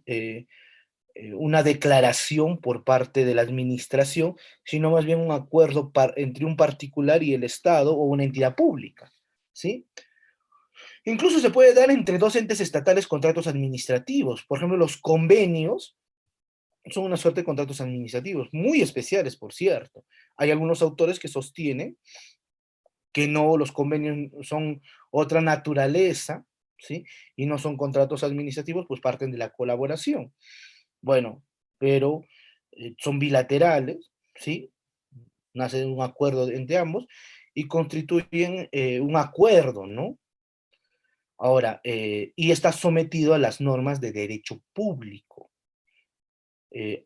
una declaración por parte de la administración, sino más bien un acuerdo entre un particular y el Estado o una entidad pública, ¿sí? Incluso se puede dar entre dos entes estatales contratos administrativos. Por ejemplo, los convenios son una suerte de contratos administrativos, muy especiales, por cierto. Hay algunos autores que sostienen que no, los convenios son otra naturaleza, ¿sí? Y no son contratos administrativos, pues parten de la colaboración. Bueno, pero son bilaterales, ¿sí? Nace de un acuerdo entre ambos y constituyen un acuerdo, ¿no? Ahora, y está sometido a las normas de derecho público.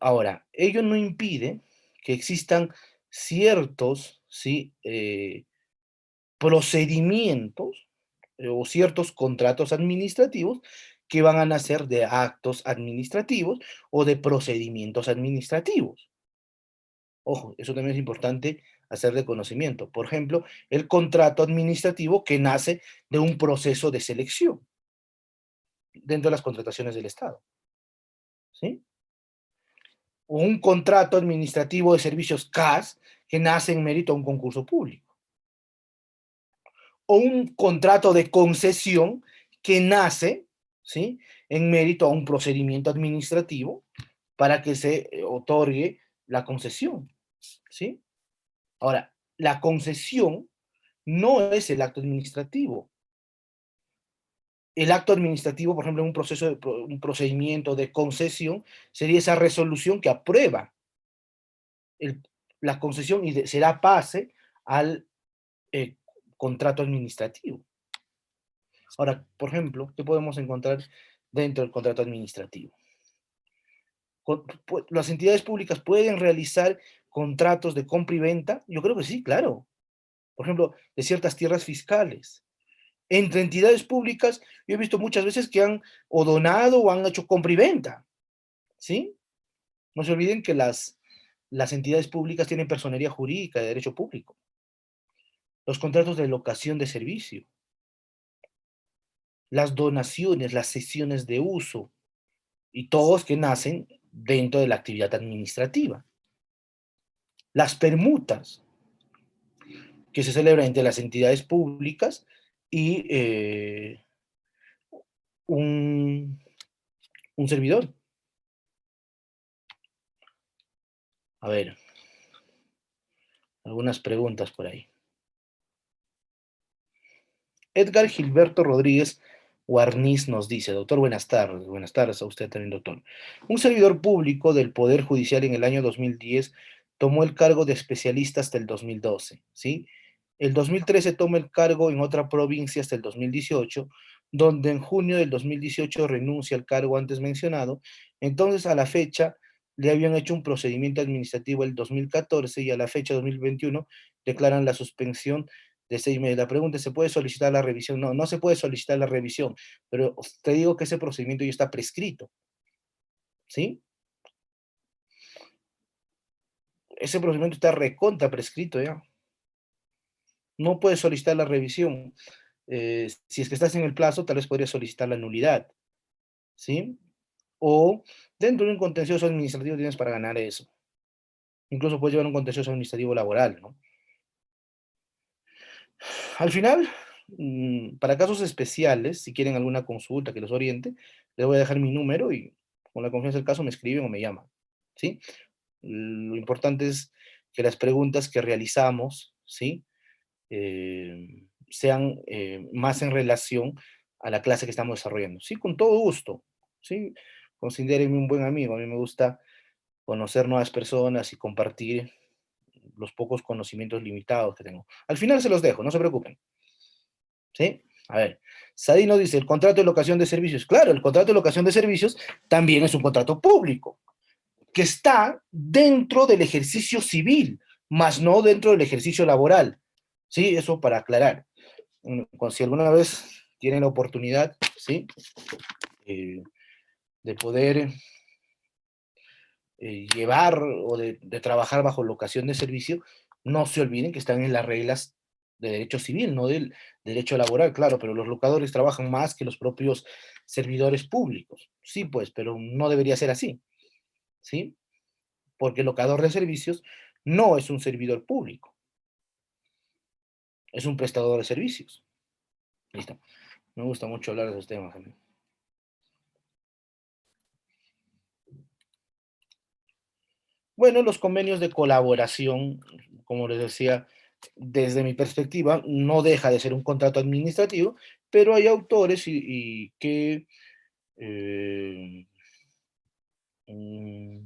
Ahora, ello no impide que existan ciertos, ¿sí? Procedimientos o ciertos contratos administrativos que van a nacer de actos administrativos o de procedimientos administrativos. Ojo, eso también es importante hacer de conocimiento. Por ejemplo, el contrato administrativo que nace de un proceso de selección dentro de las contrataciones del Estado, ¿sí? O un contrato administrativo de servicios CAS que nace en mérito a un concurso público. O un contrato de concesión que nace, ¿sí? En mérito a un procedimiento administrativo para que se otorgue la concesión, ¿sí? Ahora, la concesión no es el acto administrativo. El acto administrativo, por ejemplo, en un proceso un procedimiento de concesión, sería esa resolución que aprueba el, la concesión y será pase al eh, contrato administrativo. Ahora, por ejemplo, ¿qué podemos encontrar dentro del contrato administrativo? ¿Las entidades públicas pueden realizar contratos de compra y venta? Yo creo que sí, claro. Por ejemplo, de ciertas tierras fiscales. Entre entidades públicas, yo he visto muchas veces que han o donado o han hecho compra y venta, ¿sí? No se olviden que las entidades públicas tienen personería jurídica de derecho público. Los contratos de locación de servicio, las donaciones, las cesiones de uso, y todos que nacen dentro de la actividad administrativa. Las permutas que se celebran entre las entidades públicas y un, un servidor. A ver, algunas preguntas por ahí. Edgar Gilberto Rodríguez Guarniz nos dice, doctor, buenas tardes a usted también, doctor. Un servidor público del Poder Judicial en el año 2010 tomó el cargo de especialista hasta el 2012, ¿sí? El 2013 toma el cargo en otra provincia hasta el 2018, donde en junio del 2018 renuncia al cargo antes mencionado. Entonces, a la fecha, le habían hecho un procedimiento administrativo el 2014 y a la fecha 2021 declaran la suspensión de 6 meses. La pregunta es, ¿se puede solicitar la revisión? No, no se puede solicitar la revisión, pero te digo que ese procedimiento ya está prescrito, ¿sí? Ese procedimiento está recontra prescrito ya. No puedes solicitar la revisión. Si es que estás en el plazo, tal vez podrías solicitar la nulidad, ¿sí? O dentro de un contencioso administrativo tienes para ganar eso. Incluso puedes llevar un contencioso administrativo laboral, ¿no? Al final, para casos especiales, si quieren alguna consulta que los oriente, les voy a dejar mi número y con la confianza del caso me escriben o me llaman, ¿sí? Lo importante es que las preguntas que realizamos, ¿sí? Sean más en relación a la clase que estamos desarrollando. Sí, con todo gusto, ¿sí? Considérenme un buen amigo. A mí me gusta conocer nuevas personas y compartir los pocos conocimientos limitados que tengo. Al final se los dejo, no se preocupen. ¿Sí? A ver, Sadino dice, el contrato de locación de servicios. Claro, el contrato de locación de servicios también es un contrato público, que está dentro del ejercicio civil, más no dentro del ejercicio laboral. ¿Sí? Eso para aclarar. Si alguna vez tienen la oportunidad, ¿sí? De poder llevar o de trabajar bajo locación de servicio, no se olviden que están en las reglas de derecho civil, no del derecho laboral, claro, pero los locadores trabajan más que los propios servidores públicos. Sí, pues, pero no debería ser así, ¿sí? Porque el locador de servicios no es un servidor público, es un prestador de servicios. Listo. Me gusta mucho hablar de esos temas. Amigo. Bueno, los convenios de colaboración, como les decía, desde mi perspectiva, no deja de ser un contrato administrativo, pero hay autores y que eh, mm,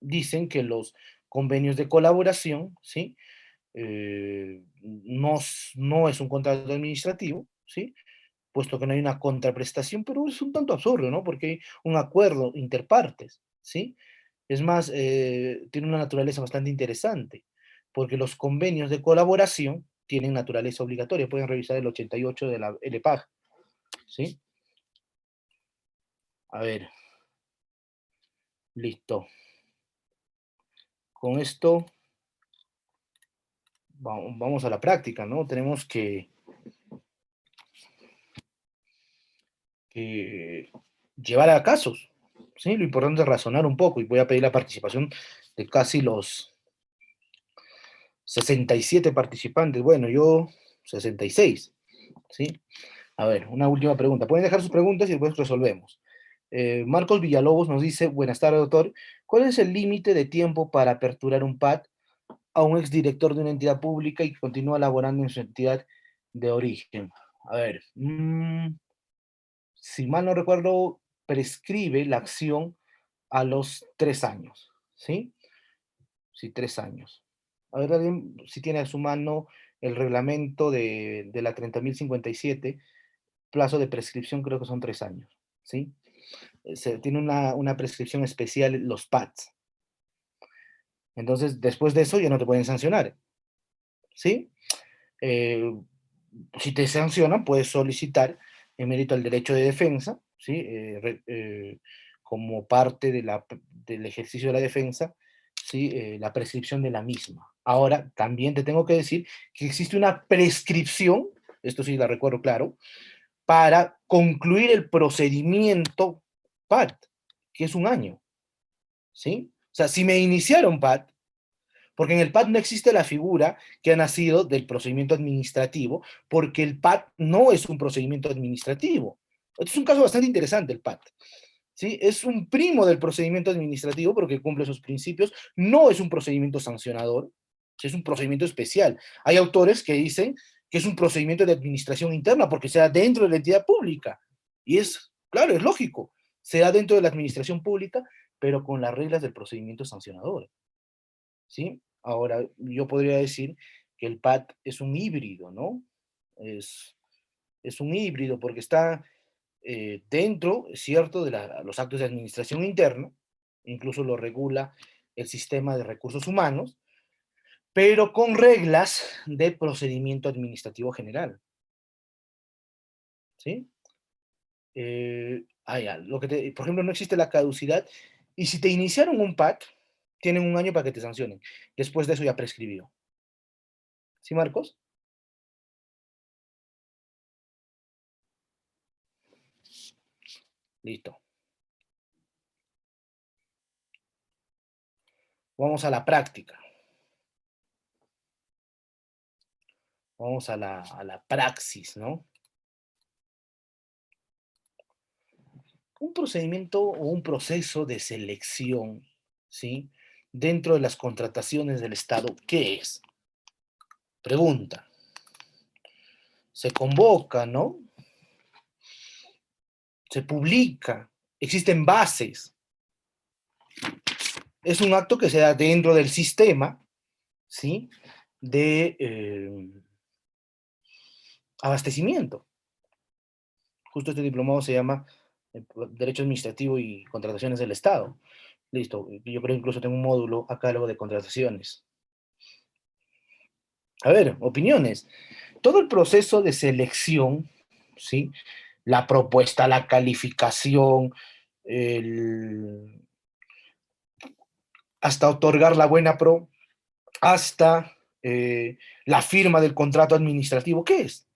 dicen que los convenios de colaboración, ¿sí? No es un contrato administrativo, ¿sí? Puesto que no hay una contraprestación, pero es un tanto absurdo, ¿no? Porque hay un acuerdo interpartes, ¿sí? Es más, tiene una naturaleza bastante interesante, porque los convenios de colaboración tienen naturaleza obligatoria. Pueden revisar el 88 de la LPAG, ¿sí? A ver, listo. Con esto vamos a la práctica, ¿no? Tenemos que llevar a casos, ¿sí? Lo importante es razonar un poco y voy a pedir la participación de casi los 67 participantes. Bueno, yo 66, ¿sí? A ver, una última pregunta. Pueden dejar sus preguntas y después resolvemos. Marcos Villalobos nos dice, buenas tardes, doctor. ¿Cuál es el límite de tiempo para aperturar un PAT a un exdirector de una entidad pública y que continúa laborando en su entidad de origen? A ver, si mal no recuerdo, prescribe la acción a los 3 años, ¿sí? Sí, 3 años. A ver, alguien, si tiene a su mano el reglamento de la 30.057, plazo de prescripción creo que son 3 años, ¿sí? Tiene una prescripción especial los PADs. Entonces, después de eso ya no te pueden sancionar, ¿sí? Eh, si te sancionan, puedes solicitar en mérito al derecho de defensa, ¿sí? Como parte del ejercicio de la defensa, ¿sí? La prescripción de la misma. Ahora, también te tengo que decir que existe una prescripción, esto sí la recuerdo claro, para concluir el procedimiento PAT, que es un año, ¿sí? O sea, si me iniciaron PAT, porque en el PAT no existe la figura que ha nacido del procedimiento administrativo, porque el PAT no es un procedimiento administrativo. Este es un caso bastante interesante, el PAT. ¿Sí? Es un primo del procedimiento administrativo porque cumple sus principios, no es un procedimiento sancionador, es un procedimiento especial. Hay autores que dicen que es un procedimiento de administración interna porque se da dentro de la entidad pública. Y es, claro, es lógico, se da dentro de la administración pública, pero con las reglas del procedimiento sancionador. ¿Sí? Ahora, yo podría decir que el PAT es un híbrido, ¿no? Es, es un híbrido porque está dentro, es cierto, de los actos de administración interna, incluso lo regula el sistema de recursos humanos, pero con reglas de procedimiento administrativo general, ¿sí? Por ejemplo, no existe la caducidad, y si te iniciaron un PAT, tienen un año para que te sancionen. Después de eso ya prescribió. ¿Sí, Marcos? Listo. Vamos a la práctica. Vamos a la praxis, ¿no? Un procedimiento o un proceso de selección, ¿sí? Dentro de las contrataciones del Estado, ¿qué es? Pregunta. Se convoca, ¿no? Se publica, existen bases. Es un acto que se da dentro del sistema, ¿sí? De, abastecimiento. Justo este diplomado se llama Derecho Administrativo y Contrataciones del Estado. Listo, yo creo que incluso tengo un módulo acá luego de contrataciones. A ver, opiniones. Todo el proceso de selección, ¿sí? La propuesta, la calificación, hasta otorgar la buena pro, hasta la firma del contrato administrativo, ¿qué es?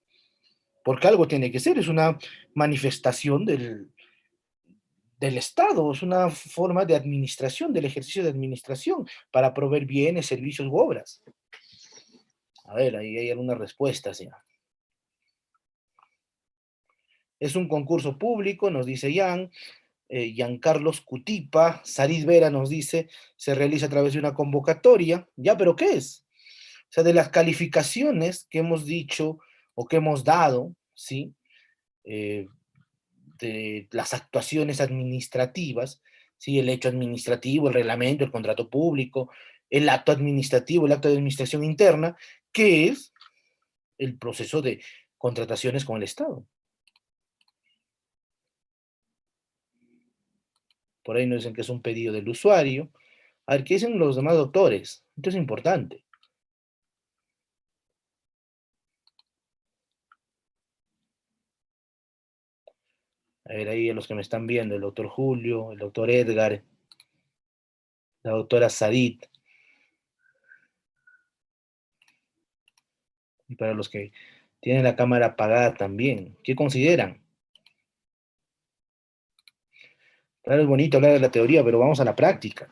Porque algo tiene que ser, es una manifestación del Estado, es una forma de administración, del ejercicio de administración para proveer bienes, servicios u obras. A ver, ahí hay algunas respuestas ya. Es un concurso público, nos dice Giancarlos Cutipa, Saris Vera nos dice, se realiza a través de una convocatoria. Ya, pero ¿qué es? O sea, de las calificaciones que hemos dicho o que hemos dado, ¿sí? De las actuaciones administrativas, ¿sí? El hecho administrativo, el reglamento, el contrato público, el acto administrativo, el acto de administración interna, que es el proceso de contrataciones con el Estado. Por ahí nos dicen que es un pedido del usuario. A ver, ¿qué dicen los demás doctores? Esto es importante. A ver, ahí a los que me están viendo, el doctor Julio, el doctor Edgar, la doctora Sadit, y para los que tienen la cámara apagada también, ¿qué consideran? Claro, es bonito hablar de la teoría, pero vamos a la práctica.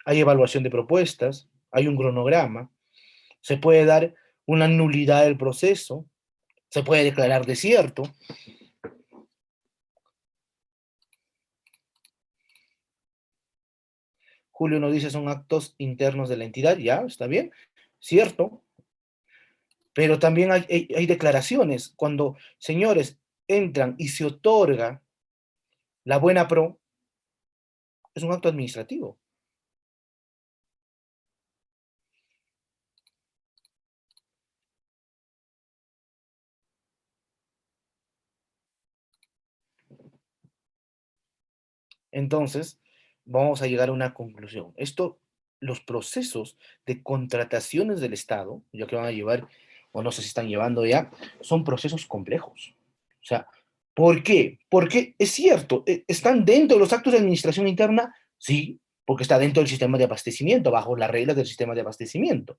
Hay evaluación de propuestas, hay un cronograma, se puede dar una nulidad del proceso, se puede declarar desierto. Julio nos dice son actos internos de la entidad, ya, está bien, cierto, pero también hay declaraciones. Cuando, señores, entran y se otorga la buena pro, es un acto administrativo. Entonces, vamos a llegar a una conclusión. Los procesos de contrataciones del Estado, ya que van a llevar, o no sé si están llevando ya, son procesos complejos. O sea, ¿por qué? Porque es cierto, están dentro de los actos de administración interna, sí, porque está dentro del sistema de abastecimiento, bajo las reglas del sistema de abastecimiento,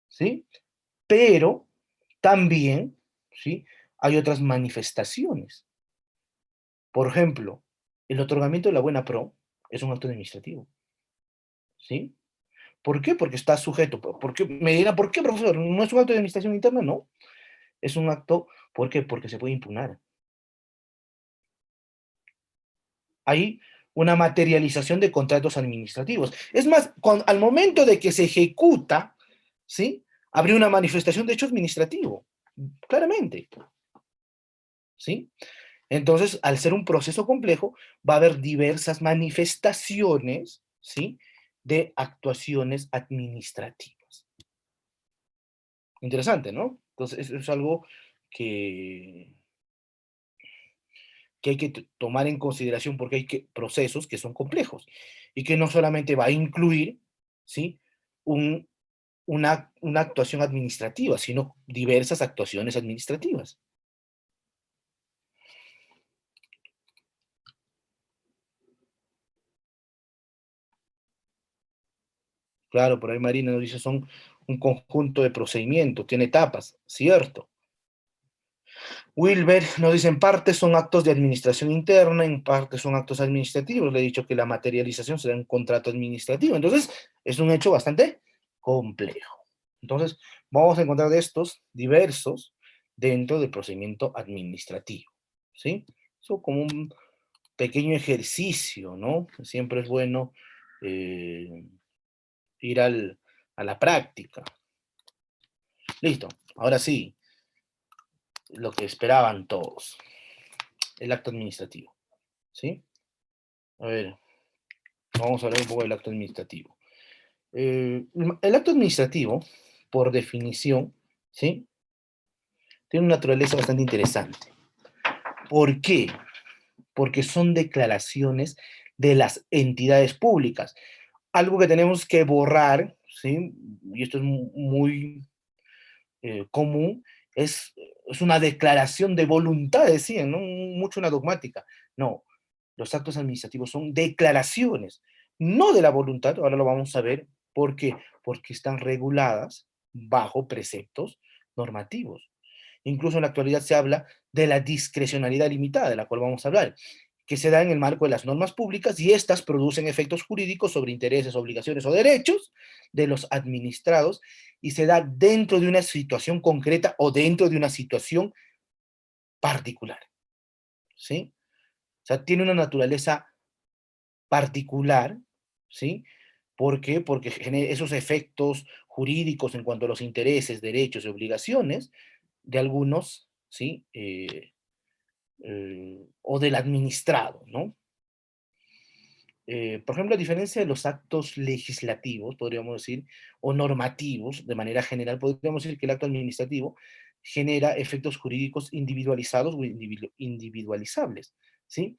¿sí? Pero también, ¿sí? Hay otras manifestaciones. Por ejemplo, el otorgamiento de la buena pro es un acto administrativo, ¿sí? ¿Por qué? Porque está sujeto. ¿Por qué? Me dirá, ¿por qué, profesor? ¿No es un acto de administración interna? No. Es un acto, ¿por qué? Porque se puede impugnar. Hay una materialización de contratos administrativos. Es más, al momento de que se ejecuta, ¿sí? Habría una manifestación de hecho administrativo, claramente, ¿sí? Entonces, al ser un proceso complejo, va a haber diversas manifestaciones, ¿sí? De actuaciones administrativas. Interesante, ¿no? Entonces, eso es algo que, que hay que tomar en consideración porque hay procesos que son complejos y que no solamente va a incluir, ¿sí? Un, una actuación administrativa, sino diversas actuaciones administrativas. Claro, por ahí Marina nos dice son un conjunto de procedimientos, tiene etapas, cierto. Wilber nos dice en parte son actos de administración interna, en parte son actos administrativos. Le he dicho que la materialización será un contrato administrativo. Entonces, es un hecho bastante complejo. Entonces, vamos a encontrar de estos diversos dentro del procedimiento administrativo. ¿Sí? Eso como un pequeño ejercicio, ¿no? Siempre es bueno ir a la práctica. Listo. Ahora sí, lo que esperaban todos, el acto administrativo. ¿Sí? A ver, vamos a hablar un poco del acto administrativo. El acto administrativo, por definición, ¿sí? Tiene una naturaleza bastante interesante. ¿Por qué? Porque son declaraciones de las entidades públicas. Algo que tenemos que borrar, ¿sí? Y esto es muy común, es una declaración de voluntad, decían, ¿no? Mucho una dogmática. No, los actos administrativos son declaraciones, no de la voluntad, ahora lo vamos a ver. ¿Por qué? Porque están reguladas bajo preceptos normativos. Incluso en la actualidad se habla de la discrecionalidad limitada, de la cual vamos a hablar, que se da en el marco de las normas públicas y estas producen efectos jurídicos sobre intereses, obligaciones o derechos de los administrados y se da dentro de una situación concreta o dentro de una situación particular, ¿sí? O sea, tiene una naturaleza particular, ¿sí? ¿Por qué? Porque genera esos efectos jurídicos en cuanto a los intereses, derechos y obligaciones de algunos, ¿sí? O del administrado, ¿no? Por ejemplo, a diferencia de los actos legislativos, podríamos decir, o normativos, de manera general, podríamos decir que el acto administrativo genera efectos jurídicos individualizados o individualizables, ¿sí?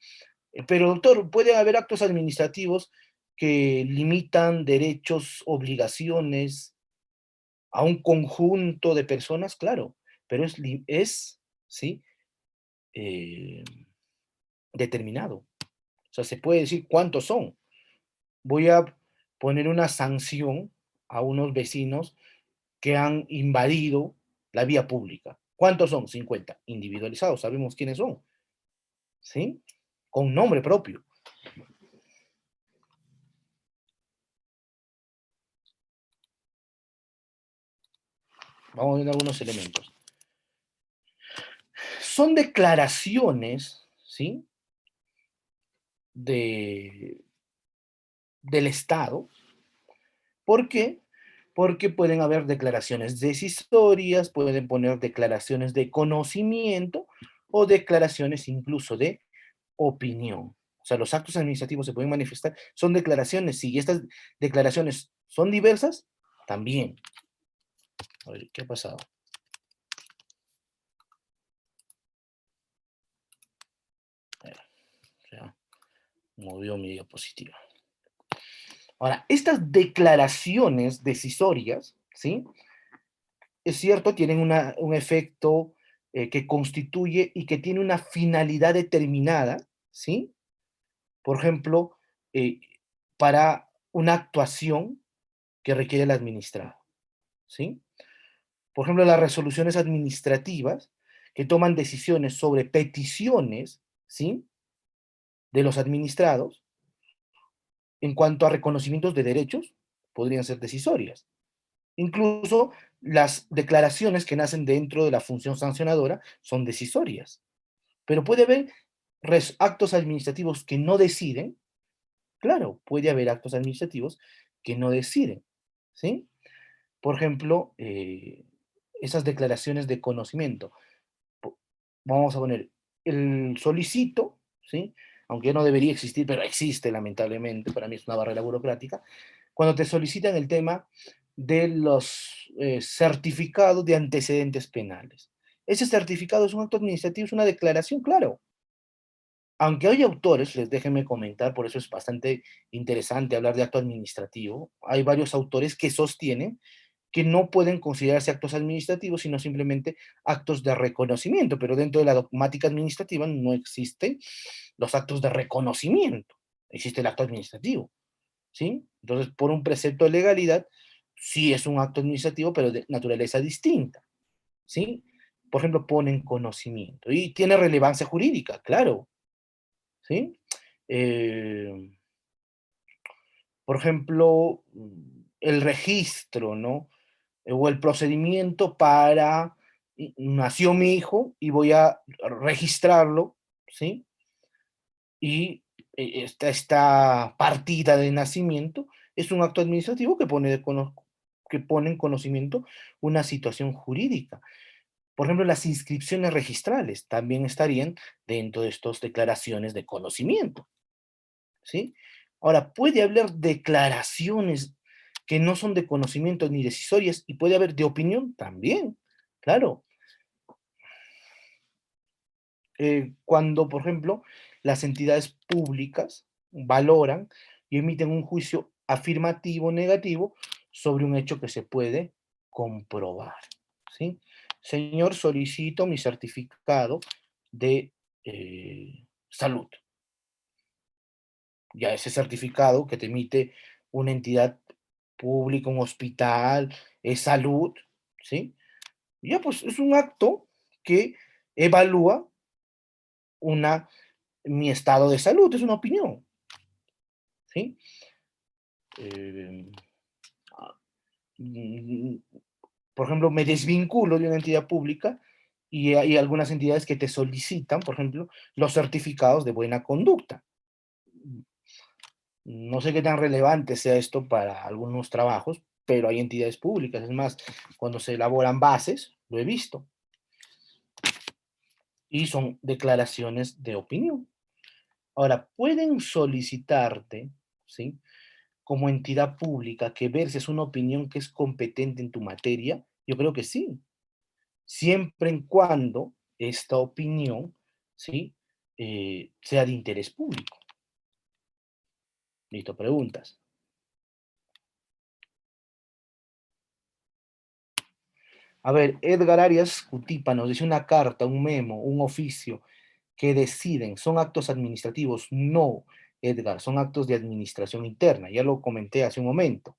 Pero, doctor, ¿puede haber actos administrativos que limitan derechos, obligaciones a un conjunto de personas? Claro, pero ¿sí? Eh, determinado. O sea, se puede decir cuántos son. Voy a poner una sanción a unos vecinos que han invadido la vía pública. ¿Cuántos son? 50. Individualizados, sabemos quiénes son, ¿sí? Con nombre propio. Vamos a ver algunos elementos. Son declaraciones, ¿sí? Del Estado. ¿Por qué? Porque pueden haber declaraciones decisorias, pueden poner declaraciones de conocimiento o declaraciones incluso de opinión. O sea, los actos administrativos se pueden manifestar, son declaraciones, sí, y estas declaraciones son diversas, también. A ver, ¿qué ha pasado? A ver, o sea, movió mi diapositiva. Ahora, estas declaraciones decisorias, ¿sí? Es cierto, tienen un efecto que constituye y que tiene una finalidad determinada, ¿sí? Por ejemplo, eh, para una actuación que requiere el administrado, ¿sí? Por ejemplo, las resoluciones administrativas que toman decisiones sobre peticiones, ¿sí? De los administrados en cuanto a reconocimientos de derechos, podrían ser decisorias. Incluso las declaraciones que nacen dentro de la función sancionadora son decisorias. Pero puede haber actos administrativos que no deciden. Claro, puede haber actos administrativos que no deciden, ¿sí? Por ejemplo, esas declaraciones de conocimiento. Vamos a poner el solicito, ¿sí? Aunque no debería existir, pero existe lamentablemente, para mí es una barrera burocrática, cuando te solicitan el tema de los certificados de antecedentes penales. Ese certificado es un acto administrativo, es una declaración, claro. Aunque hay autores, les déjenme comentar, por eso es bastante interesante hablar de acto administrativo, hay varios autores que sostienen que no pueden considerarse actos administrativos, sino simplemente actos de reconocimiento, pero dentro de la dogmática administrativa no existen los actos de reconocimiento, existe el acto administrativo, ¿sí? Entonces, por un precepto de legalidad, sí es un acto administrativo, pero de naturaleza distinta, ¿sí? Por ejemplo, ponen conocimiento y tiene relevancia jurídica, claro, ¿sí? Eh, por ejemplo, el registro, ¿no? O el procedimiento para, nació mi hijo y voy a registrarlo, ¿sí? Y esta partida de nacimiento es un acto administrativo que pone en conocimiento una situación jurídica. Por ejemplo, las inscripciones registrales también estarían dentro de estas declaraciones de conocimiento, ¿sí? Ahora, puede haber declaraciones que no son de conocimiento ni decisorias, y puede haber de opinión también, claro. Cuando, por ejemplo, las entidades públicas valoran y emiten un juicio afirmativo o negativo sobre un hecho que se puede comprobar, ¿sí? Señor, solicito mi certificado de salud. Ya ese certificado que te emite una entidad pública, un hospital, es salud, ¿sí? Ya pues es un acto que evalúa una, mi estado de salud, es una opinión, ¿sí? Eh, mm, por ejemplo, me desvinculo de una entidad pública y hay algunas entidades que te solicitan, por ejemplo, los certificados de buena conducta. No sé qué tan relevante sea esto para algunos trabajos, pero hay entidades públicas. Es más, cuando se elaboran bases, lo he visto, y son declaraciones de opinión. Ahora, pueden solicitarte, ¿sí? Como entidad pública, que verses una opinión que es competente en tu materia. Yo creo que sí, siempre en cuando esta opinión, ¿sí? Sea de interés público. Listo, preguntas. A ver, Edgar Arias Cutipa nos dice una carta, un memo, un oficio que deciden, son actos administrativos. No, Edgar, son actos de administración interna. Ya lo comenté hace un momento,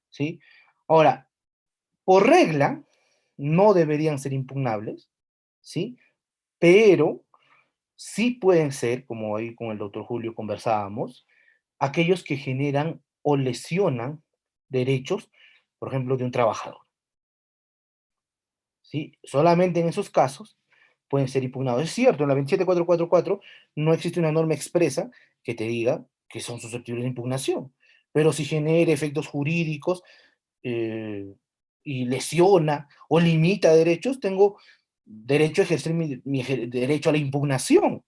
¿sí? Ahora, por regla, no deberían ser impugnables, ¿sí? Pero sí pueden ser, como ahí con el doctor Julio conversábamos, aquellos que generan o lesionan derechos, por ejemplo, de un trabajador, ¿sí? Solamente en esos casos pueden ser impugnados. Es cierto, en la 27444 no existe una norma expresa que te diga que son susceptibles de impugnación, pero si genera efectos jurídicos eh, y lesiona o limita derechos, tengo derecho a ejercer mi derecho a la impugnación.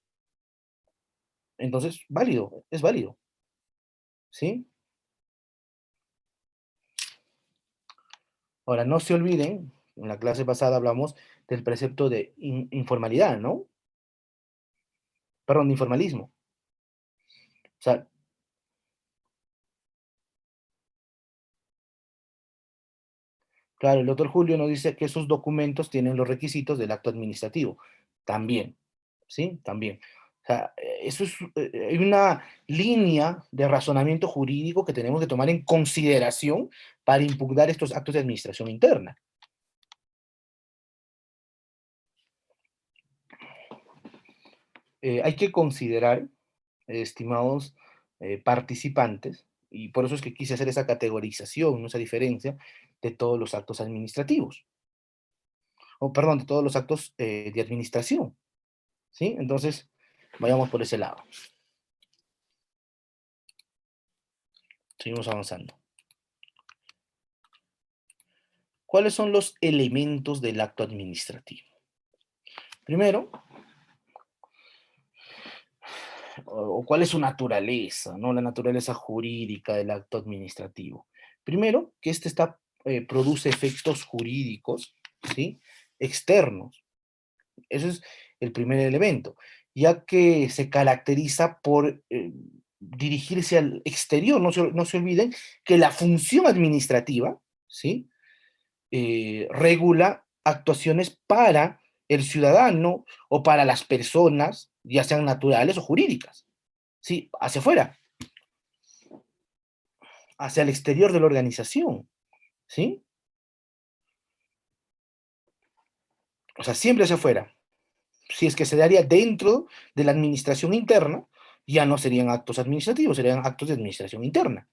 Entonces, válido, es válido, ¿sí? Ahora, no se olviden, en la clase pasada hablamos del precepto de informalidad, ¿no? Perdón, de informalismo. O sea, claro, el doctor Julio nos dice que esos documentos tienen los requisitos del acto administrativo. También, ¿sí? También. O sea, eso es, hay una línea de razonamiento jurídico que tenemos que tomar en consideración para impugnar estos actos de administración interna. Hay que considerar, estimados participantes, y por eso es que quise hacer esa categorización, ¿no? Esa diferencia de todos los actos administrativos, o perdón, de todos los actos de administración, ¿sí? Entonces, vayamos por ese lado. Seguimos avanzando. ¿Cuáles son los elementos del acto administrativo? Primero, o cuál es su naturaleza, ¿no? La naturaleza jurídica del acto administrativo. Primero, que este produce efectos jurídicos, ¿sí? Externos. Ese es el primer elemento, ya que se caracteriza por dirigirse al exterior. No se olviden que la función administrativa, ¿sí? Regula actuaciones para el ciudadano o para las personas, ya sean naturales o jurídicas, ¿sí? Hacia afuera, hacia el exterior de la organización, ¿sí? O sea, siempre hacia afuera. Si es que se daría dentro de la administración interna, ya no serían actos administrativos, serían actos de administración interna,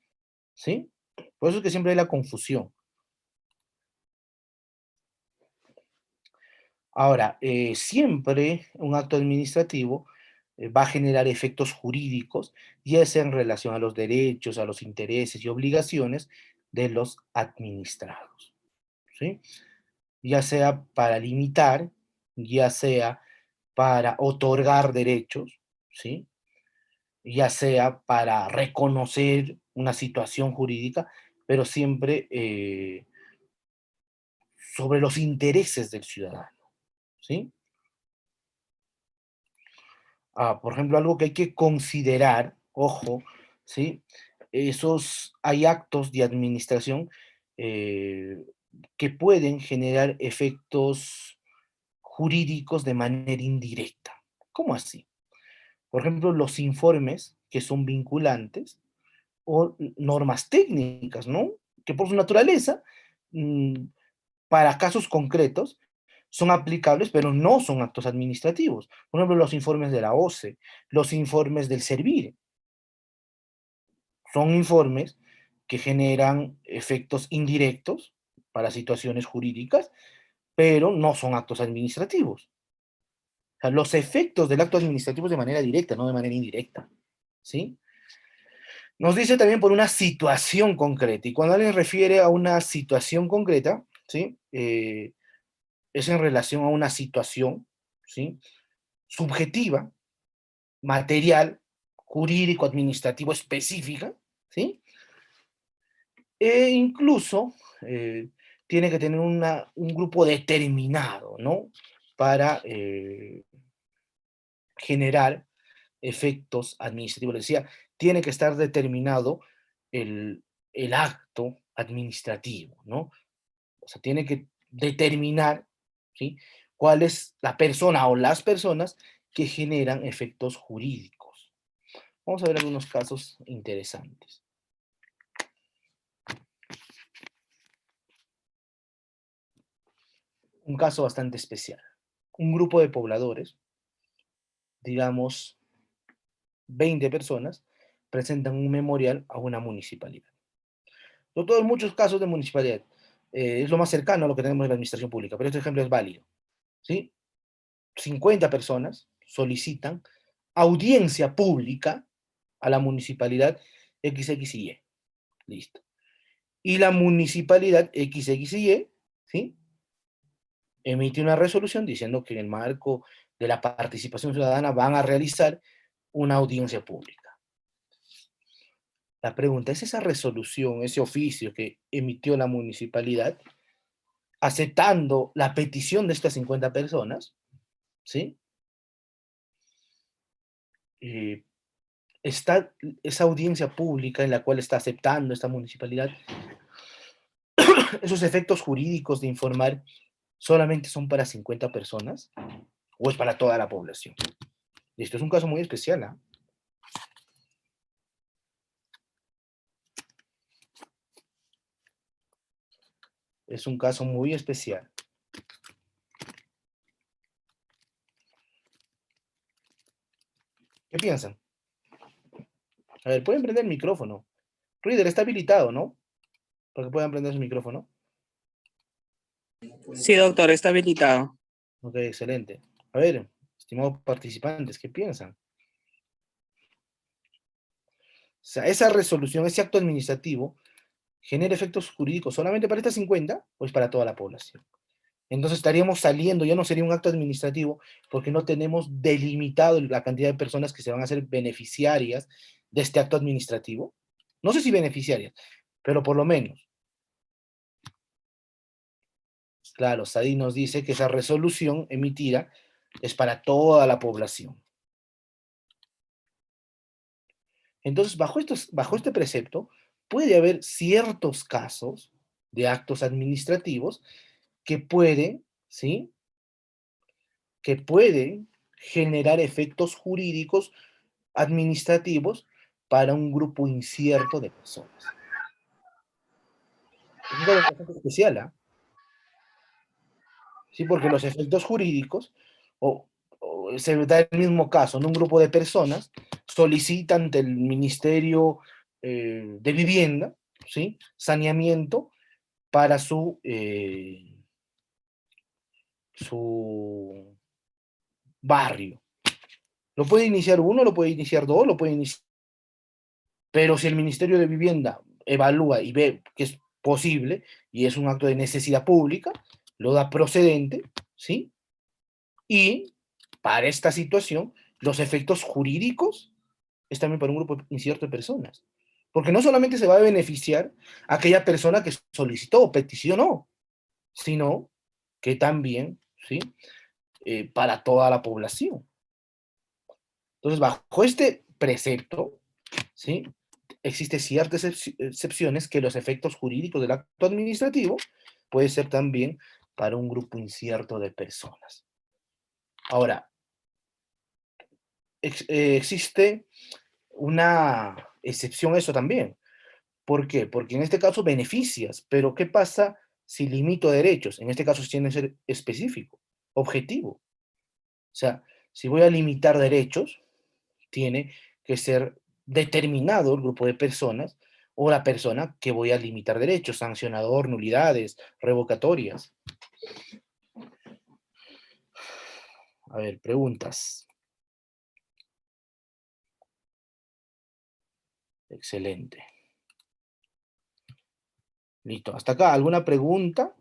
¿sí? Por eso es que siempre hay la confusión. Ahora, siempre un acto administrativo va a generar efectos jurídicos, ya sea en relación a los derechos, a los intereses y obligaciones de los administrados, ¿sí? Ya sea para limitar, ya sea para otorgar derechos, ¿sí? Ya sea para reconocer una situación jurídica pero siempre sobre los intereses del ciudadano, ¿sí? Por ejemplo, algo que hay que considerar, ojo, ¿sí? Hay actos de administración eh, que pueden generar efectos jurídicos de manera indirecta. ¿Cómo así? Por ejemplo, los informes que son vinculantes o normas técnicas, ¿no? Que por su naturaleza, mm, para casos concretos, son aplicables, pero no son actos administrativos. Por ejemplo, los informes de la OCE, los informes del Servir, son informes que generan efectos indirectos para situaciones jurídicas, pero no son actos administrativos. O sea, los efectos del acto administrativo es de manera directa, no de manera indirecta, ¿sí? Nos dice también por una situación concreta, y cuando alguien refiere a una situación concreta, ¿sí? Es en relación a una situación, ¿sí? Subjetiva, material, jurídico, administrativo específica, ¿sí? E incluso tiene que tener un grupo determinado, ¿no? Para generar efectos administrativos. Les decía, tiene que estar determinado el, el acto administrativo, ¿no? O sea, tiene que determinar, ¿sí? Cuál es la persona o las personas que generan efectos jurídicos. Vamos a ver algunos casos interesantes. Un caso bastante especial. Un grupo de pobladores, digamos 20 personas, presentan un memorial a una municipalidad. Sobre todo en muchos casos de municipalidad. Es lo más cercano a lo que tenemos en la administración pública, pero este ejemplo es válido. ¿Sí? 50 personas solicitan audiencia pública a la municipalidad XX y Y. Listo. Y la municipalidad XX y Y, ¿sí? Emite una resolución diciendo que en el marco de la participación ciudadana van a realizar una audiencia pública. La pregunta es: esa resolución, ese oficio que emitió la municipalidad, aceptando la petición de estas 50 personas, ¿sí? Eh, está esa audiencia pública en la cual está aceptando esta municipalidad, esos efectos jurídicos de informar solamente son para 50 personas o es para toda la población. Y esto es un caso muy especial, ¿ah? Es un caso muy especial. ¿Qué piensan? A ver, pueden prender el micrófono. Reader está habilitado, ¿no? Para que puedan prender su micrófono. Sí, doctor, está habilitado. Ok, excelente. A ver, estimados participantes, ¿qué piensan? O sea, esa resolución, ese acto administrativo, ¿genera efectos jurídicos solamente para estas 50 o es para toda la población? Entonces estaríamos saliendo, ya no sería un acto administrativo, porque no tenemos delimitado la cantidad de personas que se van a hacer beneficiarias de este acto administrativo. No sé si beneficiarias, pero por lo menos. Claro, Sadi nos dice que esa resolución emitida es para toda la población. Entonces, bajo este precepto, puede haber ciertos casos de actos administrativos que pueden, ¿sí? Que pueden generar efectos jurídicos administrativos para un grupo incierto de personas. Es un caso bastante especial, ¿ah? Sí, porque los efectos jurídicos, o se da el mismo caso, en un grupo de personas solicitan ante el Ministerio de Vivienda, ¿sí? Saneamiento para su barrio. Lo puede iniciar uno, lo puede iniciar dos, lo puede iniciar. Pero si el Ministerio de Vivienda evalúa y ve que es posible y es un acto de necesidad pública, lo da procedente, ¿sí? Y para esta situación, los efectos jurídicos es también para un grupo incierto de personas. Porque no solamente se va a beneficiar a aquella persona que solicitó o peticionó, sino que también, ¿sí? Para toda la población. Entonces, bajo este precepto, ¿sí? Existen ciertas excepciones que los efectos jurídicos del acto administrativo puede ser también para un grupo incierto de personas. Ahora, existe una excepción a eso también. ¿Por qué? Porque en este caso beneficias, pero ¿qué pasa si limito derechos? En este caso tiene que ser específico, objetivo. O sea, si voy a limitar derechos, tiene que ser determinado el grupo de personas o la persona que voy a limitar derechos, sancionador, nulidades, revocatorias. A ver, preguntas. Excelente. Listo. Hasta acá, ¿alguna pregunta?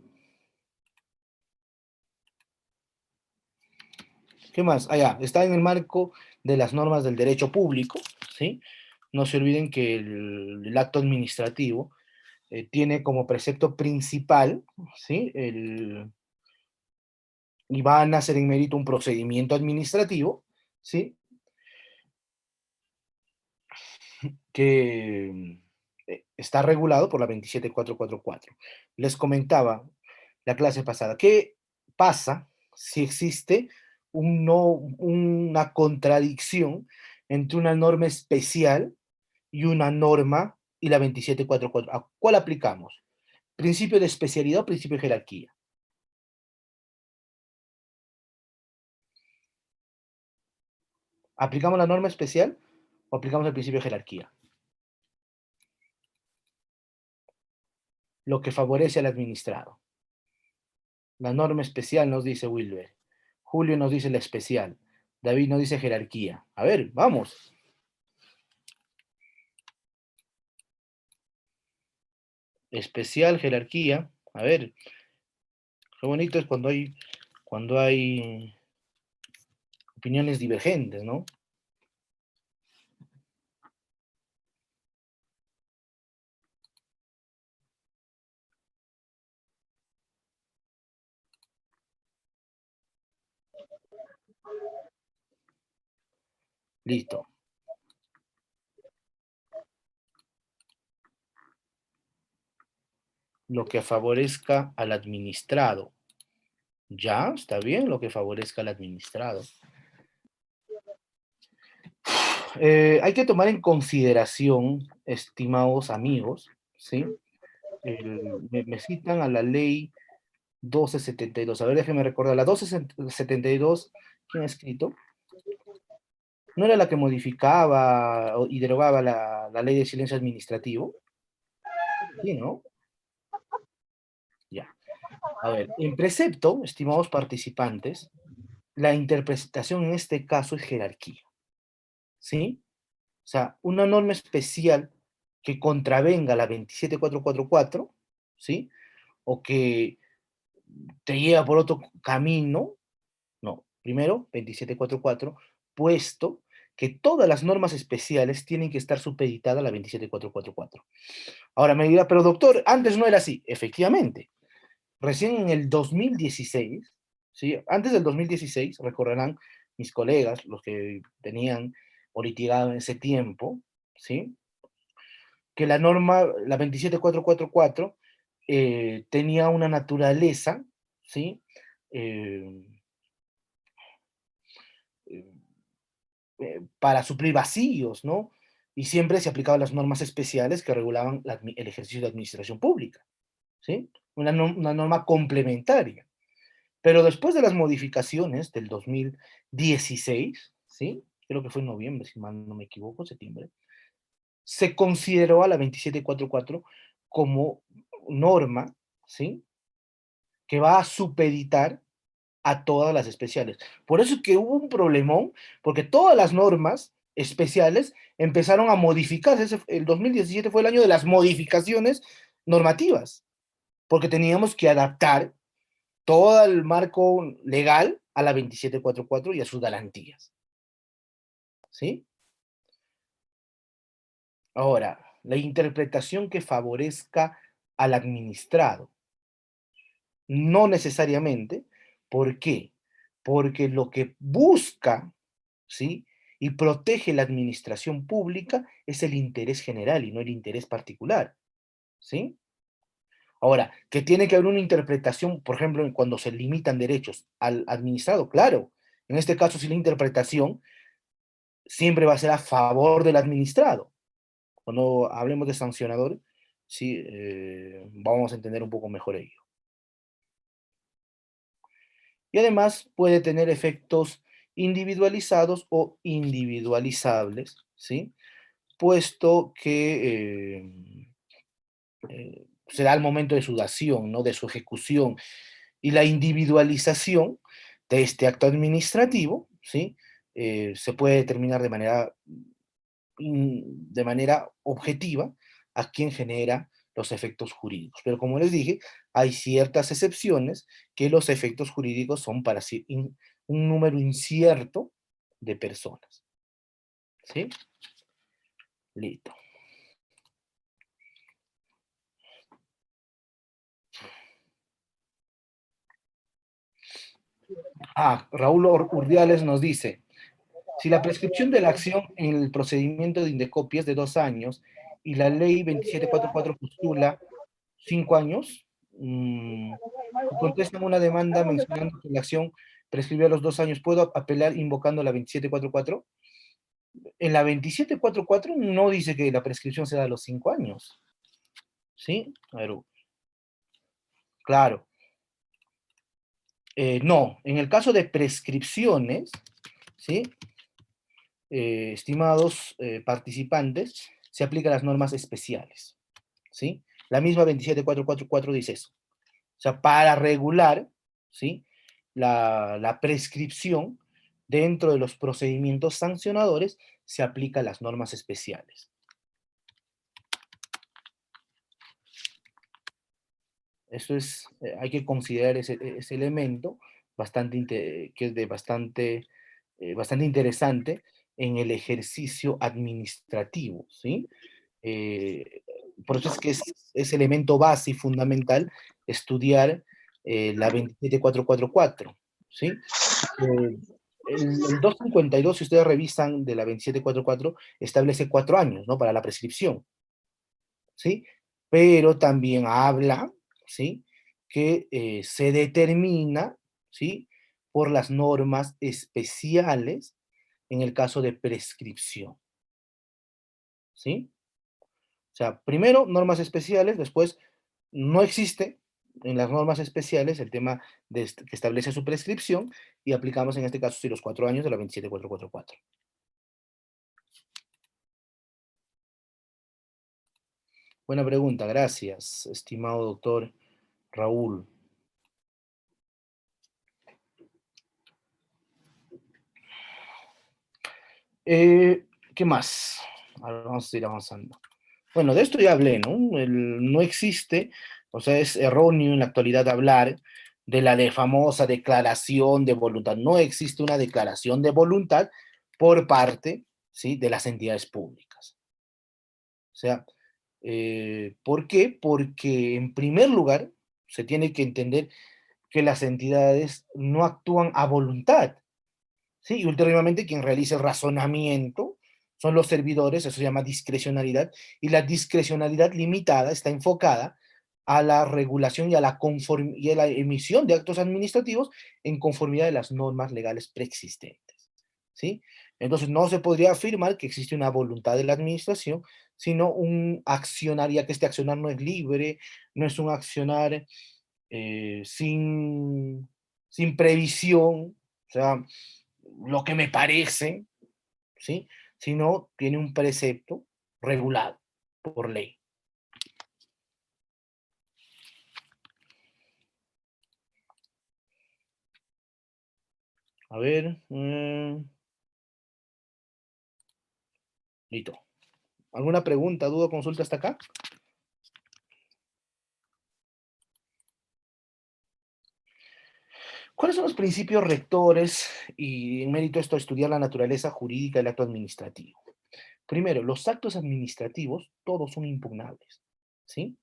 ¿Qué más? Allá, está en el marco de las normas del derecho público, ¿sí? No se olviden que el acto administrativo tiene como precepto principal, ¿sí? Y va a nacer en mérito un procedimiento administrativo, ¿sí? Que está regulado por la 27444. Les comentaba la clase pasada, ¿qué pasa si existe una contradicción entre una norma especial y una norma y la 27444? ¿A cuál aplicamos? ¿Principio de especialidad o principio de jerarquía? ¿Aplicamos la norma especial o aplicamos el principio de jerarquía? Lo que favorece al administrado. La norma especial nos dice Wilber. Julio nos dice la especial. David nos dice jerarquía. A ver, vamos. Especial, jerarquía. A ver, qué bonito es cuando hay opiniones divergentes, ¿no? Listo. Lo que favorezca al administrado. Ya, está bien, lo que favorezca al administrado. Hay que tomar en consideración, estimados amigos, ¿sí? Me citan a la ley 1272. A ver, déjenme recordar. La 1272, ¿quién ha escrito? ¿No era la que modificaba y derogaba la ley de silencio administrativo? Sí, ¿no? Ya. A ver, en precepto, estimados participantes, la interpretación en este caso es jerarquía. ¿Sí? O sea, una norma especial que contravenga la 27444, ¿sí? O que te lleva por otro camino, no. Primero, 2744, puesto que todas las normas especiales tienen que estar supeditadas a la 27444. Ahora me dirá, pero doctor, antes no era así. Efectivamente, recién en el 2016, ¿sí? Antes del 2016, recordarán mis colegas, los que tenían o litigado en ese tiempo, ¿sí? Que la norma, la 27444, tenía una naturaleza, ¿sí? Eh, para suplir vacíos, ¿no? Y siempre se aplicaban las normas especiales que regulaban el ejercicio de administración pública, ¿sí? Una norma complementaria. Pero después de las modificaciones del 2016, ¿sí? Creo que fue en noviembre, si mal no me equivoco, septiembre, se consideró a la 2744 como norma, ¿sí? Que va a supeditar a todas las especiales. Por eso es que hubo un problemón, porque todas las normas especiales empezaron a modificarse. El 2017 fue el año de las modificaciones normativas, porque teníamos que adaptar todo el marco legal a la 2744 y a sus garantías. ¿Sí? Ahora, la interpretación que favorezca al administrado. No necesariamente. ¿Por qué? Porque lo que busca, ¿sí? Y protege la administración pública es el interés general y no el interés particular, ¿sí? Ahora, que tiene que haber una interpretación, por ejemplo, cuando se limitan derechos al administrado, claro. En este caso, si la interpretación siempre va a ser a favor del administrado. Cuando hablemos de sancionador, sí, vamos a entender un poco mejor ello. Y además puede tener efectos individualizados o individualizables, ¿sí? Puesto que se da al momento de su dación, ¿no? De su ejecución. Y la individualización de este acto administrativo, ¿sí? Se puede determinar de manera objetiva a quién genera los efectos jurídicos. Pero como les dije, hay ciertas excepciones que los efectos jurídicos son para un número incierto de personas. ¿Sí? Listo. Raúl Urdiales nos dice, si la prescripción de la acción en el procedimiento de Indecopia es de 2 años y la ley 2744 postula 5 años, contestan una demanda mencionando que la acción prescribió a los 2 años, ¿puedo apelar invocando la 2744? En la 2744 no dice que la prescripción se da a los 5 años. ¿Sí? A ver, claro. No, en el caso de prescripciones, ¿sí? Estimados participantes, se aplican las normas especiales, ¿sí? La misma 27444 dice eso. O sea, para regular, ¿sí? La prescripción dentro de los procedimientos sancionadores se aplican las normas especiales. Eso es, hay que considerar ese elemento que es de bastante interesante en el ejercicio administrativo, ¿sí? Eh, por eso es que es elemento base y fundamental estudiar la 27444, ¿sí? El 252, si ustedes revisan de la 2744, establece 4 años, ¿no? Para la prescripción, ¿sí? Pero también habla, ¿sí? Que se determina, ¿sí? Por las normas especiales en el caso de prescripción, ¿sí? O sea, primero normas especiales, después no existe en las normas especiales el tema que establece su prescripción y aplicamos en este caso sí los 4 años de la 27444. Buena pregunta, gracias, estimado doctor Raúl. ¿Qué más? Ahora vamos a ir avanzando. Bueno, de esto ya hablé, ¿no? No existe, o sea, es erróneo en la actualidad hablar de la famosa declaración de voluntad. No existe una declaración de voluntad por parte, ¿sí? De las entidades públicas. O sea, ¿por qué? Porque en primer lugar se tiene que entender que las entidades no actúan a voluntad, ¿sí? Y últimamente quien realiza el razonamiento son los servidores, eso se llama discrecionalidad, y la discrecionalidad limitada está enfocada a la regulación y a la emisión de actos administrativos en conformidad de las normas legales preexistentes, ¿sí? Entonces no se podría afirmar que existe una voluntad de la administración, sino un accionar, ya que este accionar no es libre, no es un accionar sin previsión, o sea, lo que me parece, ¿sí? Sino tiene un precepto regulado por ley. A ver, listo. ¿Alguna pregunta, duda, consulta hasta acá? ¿Cuáles son los principios rectores y en mérito a esto estudiar la naturaleza jurídica del acto administrativo? Primero, los actos administrativos, todos son impugnables, ¿sí?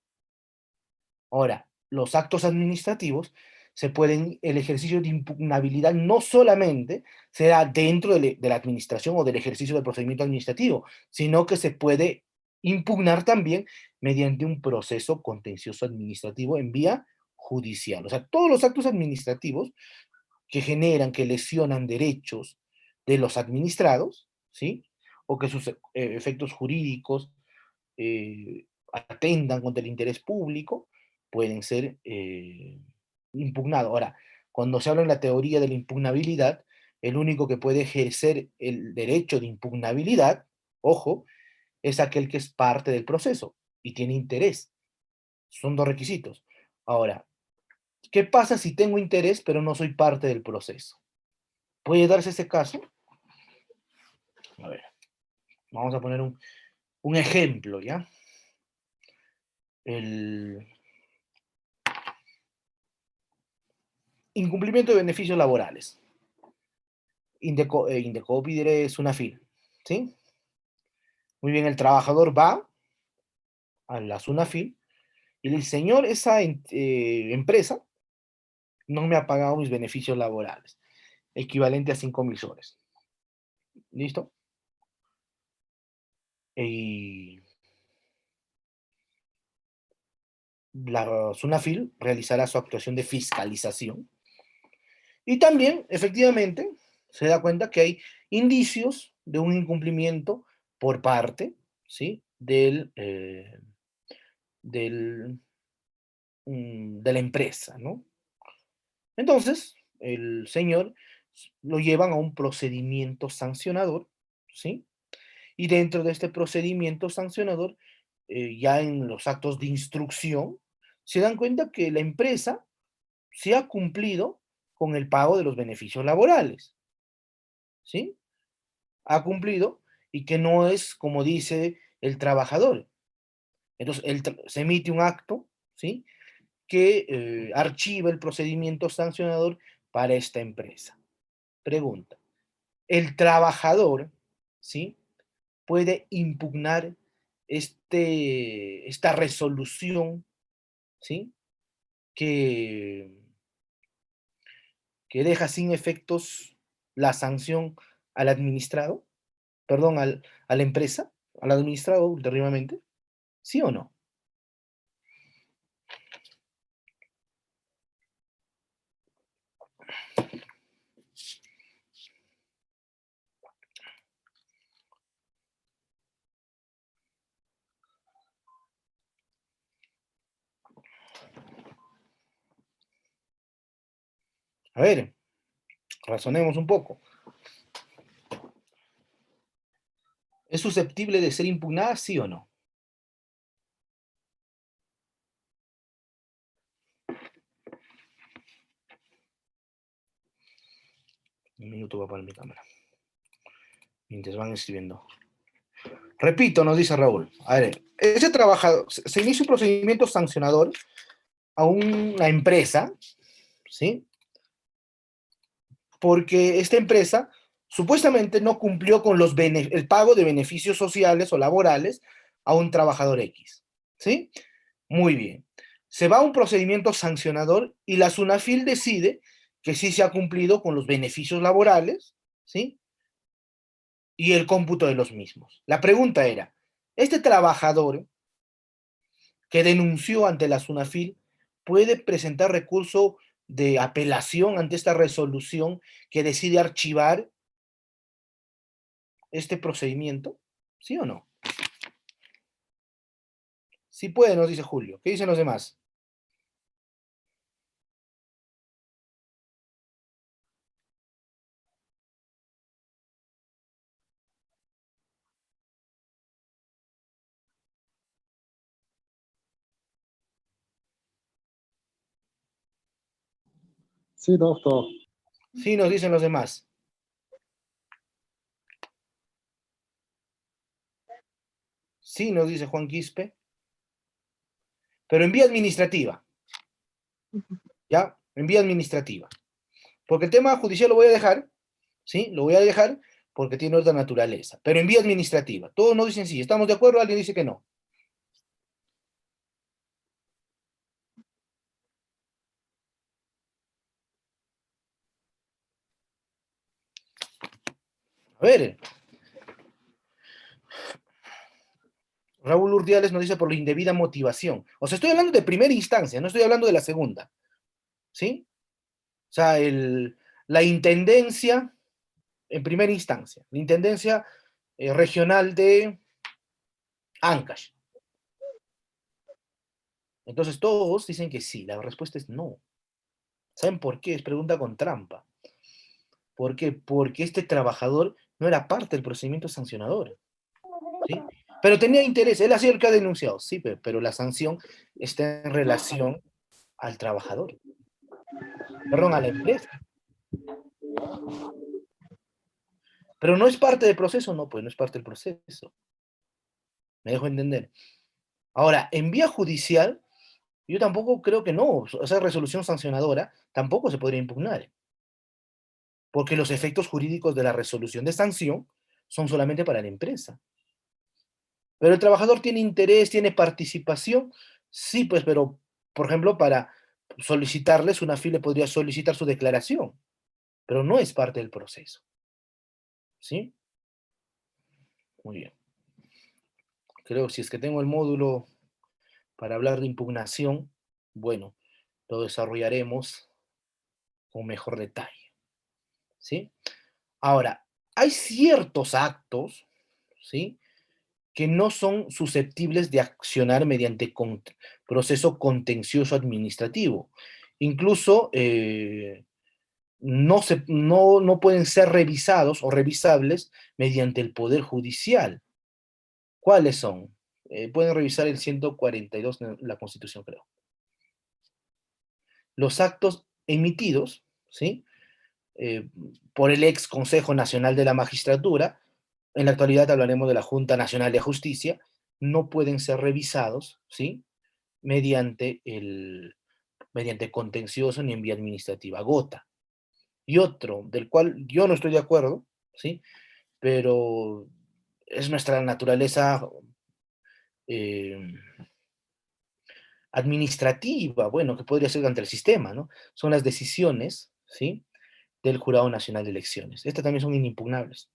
Ahora, los actos administrativos el ejercicio de impugnabilidad no solamente se da dentro de la administración o del ejercicio del procedimiento administrativo, sino que se puede impugnar también mediante un proceso contencioso administrativo en vía judicial. O sea, todos los actos administrativos que generan, que lesionan derechos de los administrados, ¿sí? O que sus efectos jurídicos atendan contra el interés público, pueden ser impugnados. Ahora, cuando se habla en la teoría de la impugnabilidad, el único que puede ejercer el derecho de impugnabilidad, ojo, es aquel que es parte del proceso y tiene interés. Son dos requisitos. Ahora, ¿qué pasa si tengo interés pero no soy parte del proceso? ¿Puede darse ese caso? A ver, vamos a poner un ejemplo, ¿ya? El incumplimiento de beneficios laborales. Indecopidere es una FIL, ¿sí? Muy bien, el trabajador va a la SUNAFIL y le dice, señor, esa empresa no me ha pagado mis beneficios laborales, equivalente a 5.000 soles. ¿Listo? Y la SUNAFIL realizará su actuación de fiscalización y también, efectivamente, se da cuenta que hay indicios de un incumplimiento por parte, ¿sí? Del de la empresa, ¿no? Entonces, el señor lo llevan a un procedimiento sancionador, ¿sí? Y dentro de este procedimiento sancionador, ya en los actos de instrucción, se dan cuenta que la empresa se ha cumplido con el pago de los beneficios laborales, ¿sí? Ha cumplido y que no es como dice el trabajador. Entonces, se emite un acto, ¿sí? Que archiva el procedimiento sancionador para esta empresa. Pregunta, ¿el trabajador, ¿sí? puede impugnar esta resolución, ¿sí? que, que deja sin efectos la sanción al administrado, perdón, a la empresa, al administrado ulteriormente? ¿Sí o no? A ver, razonemos un poco. ¿Es susceptible de ser impugnada, sí o no? Un minuto para poner mi cámara. Mientras van escribiendo. Repito, nos dice Raúl. A ver, ese trabajador, se inicia un procedimiento sancionador a una empresa, ¿sí? Porque esta empresa supuestamente no cumplió con el pago de beneficios sociales o laborales a un trabajador X, ¿sí? Muy bien. Se va a un procedimiento sancionador y la SUNAFIL decide que sí se ha cumplido con los beneficios laborales, ¿sí? Y el cómputo de los mismos. La pregunta era, ¿este trabajador que denunció ante la SUNAFIL puede presentar recurso de apelación ante esta resolución que decide archivar este procedimiento? ¿Sí o no? Sí puede, nos dice Julio. ¿Qué dicen los demás? Sí, doctor. Sí, nos dicen los demás. Sí, nos dice Juan Quispe. Pero en vía administrativa. ¿Ya? En vía administrativa. Porque el tema judicial lo voy a dejar, ¿sí? Lo voy a dejar porque tiene otra naturaleza, pero en vía administrativa. Todos nos dicen sí, ¿estamos de acuerdo? Alguien dice que no. A ver, Raúl Urdiales nos dice por la indebida motivación. O sea, estoy hablando de primera instancia, no estoy hablando de la segunda. ¿Sí? O sea, la intendencia en primera instancia, la intendencia regional de Ancash. Entonces todos dicen que sí, la respuesta es no. ¿Saben por qué? Es pregunta con trampa. ¿Por qué? Porque este trabajador no era parte del procedimiento sancionador. ¿Sí? Pero tenía interés, él hacía el que ha denunciado, sí, pero la sanción está en relación al trabajador, perdón, a la empresa. Pero no es parte del proceso, no, pues no es parte del proceso. Me dejo entender. Ahora, en vía judicial, yo tampoco creo que no, esa resolución sancionadora tampoco se podría impugnar, porque los efectos jurídicos de la resolución de sanción son solamente para la empresa. Pero el trabajador tiene interés, tiene participación, sí, pues, pero, por ejemplo, para solicitarles, una FI le podría solicitar su declaración, pero no es parte del proceso. ¿Sí? Muy bien. Creo que si es que tengo el módulo para hablar de impugnación, bueno, lo desarrollaremos con mejor detalle. ¿Sí? Ahora, hay ciertos actos, ¿sí?, que no son susceptibles de accionar mediante proceso contencioso administrativo. Incluso no pueden ser revisados o revisables mediante el Poder Judicial. ¿Cuáles son? Pueden revisar el 142 de la Constitución, creo. Los actos emitidos, ¿sí?, eh, por el ex Consejo Nacional de la Magistratura, en la actualidad hablaremos de la Junta Nacional de Justicia, no pueden ser revisados, ¿sí?, mediante contencioso ni en vía administrativa, gota. Y otro, del cual yo no estoy de acuerdo, ¿sí?, pero es nuestra naturaleza eh, administrativa, bueno, que podría ser ante el sistema, ¿no? Son las decisiones, ¿sí?, del Jurado Nacional de Elecciones. Estas también son inimpugnables.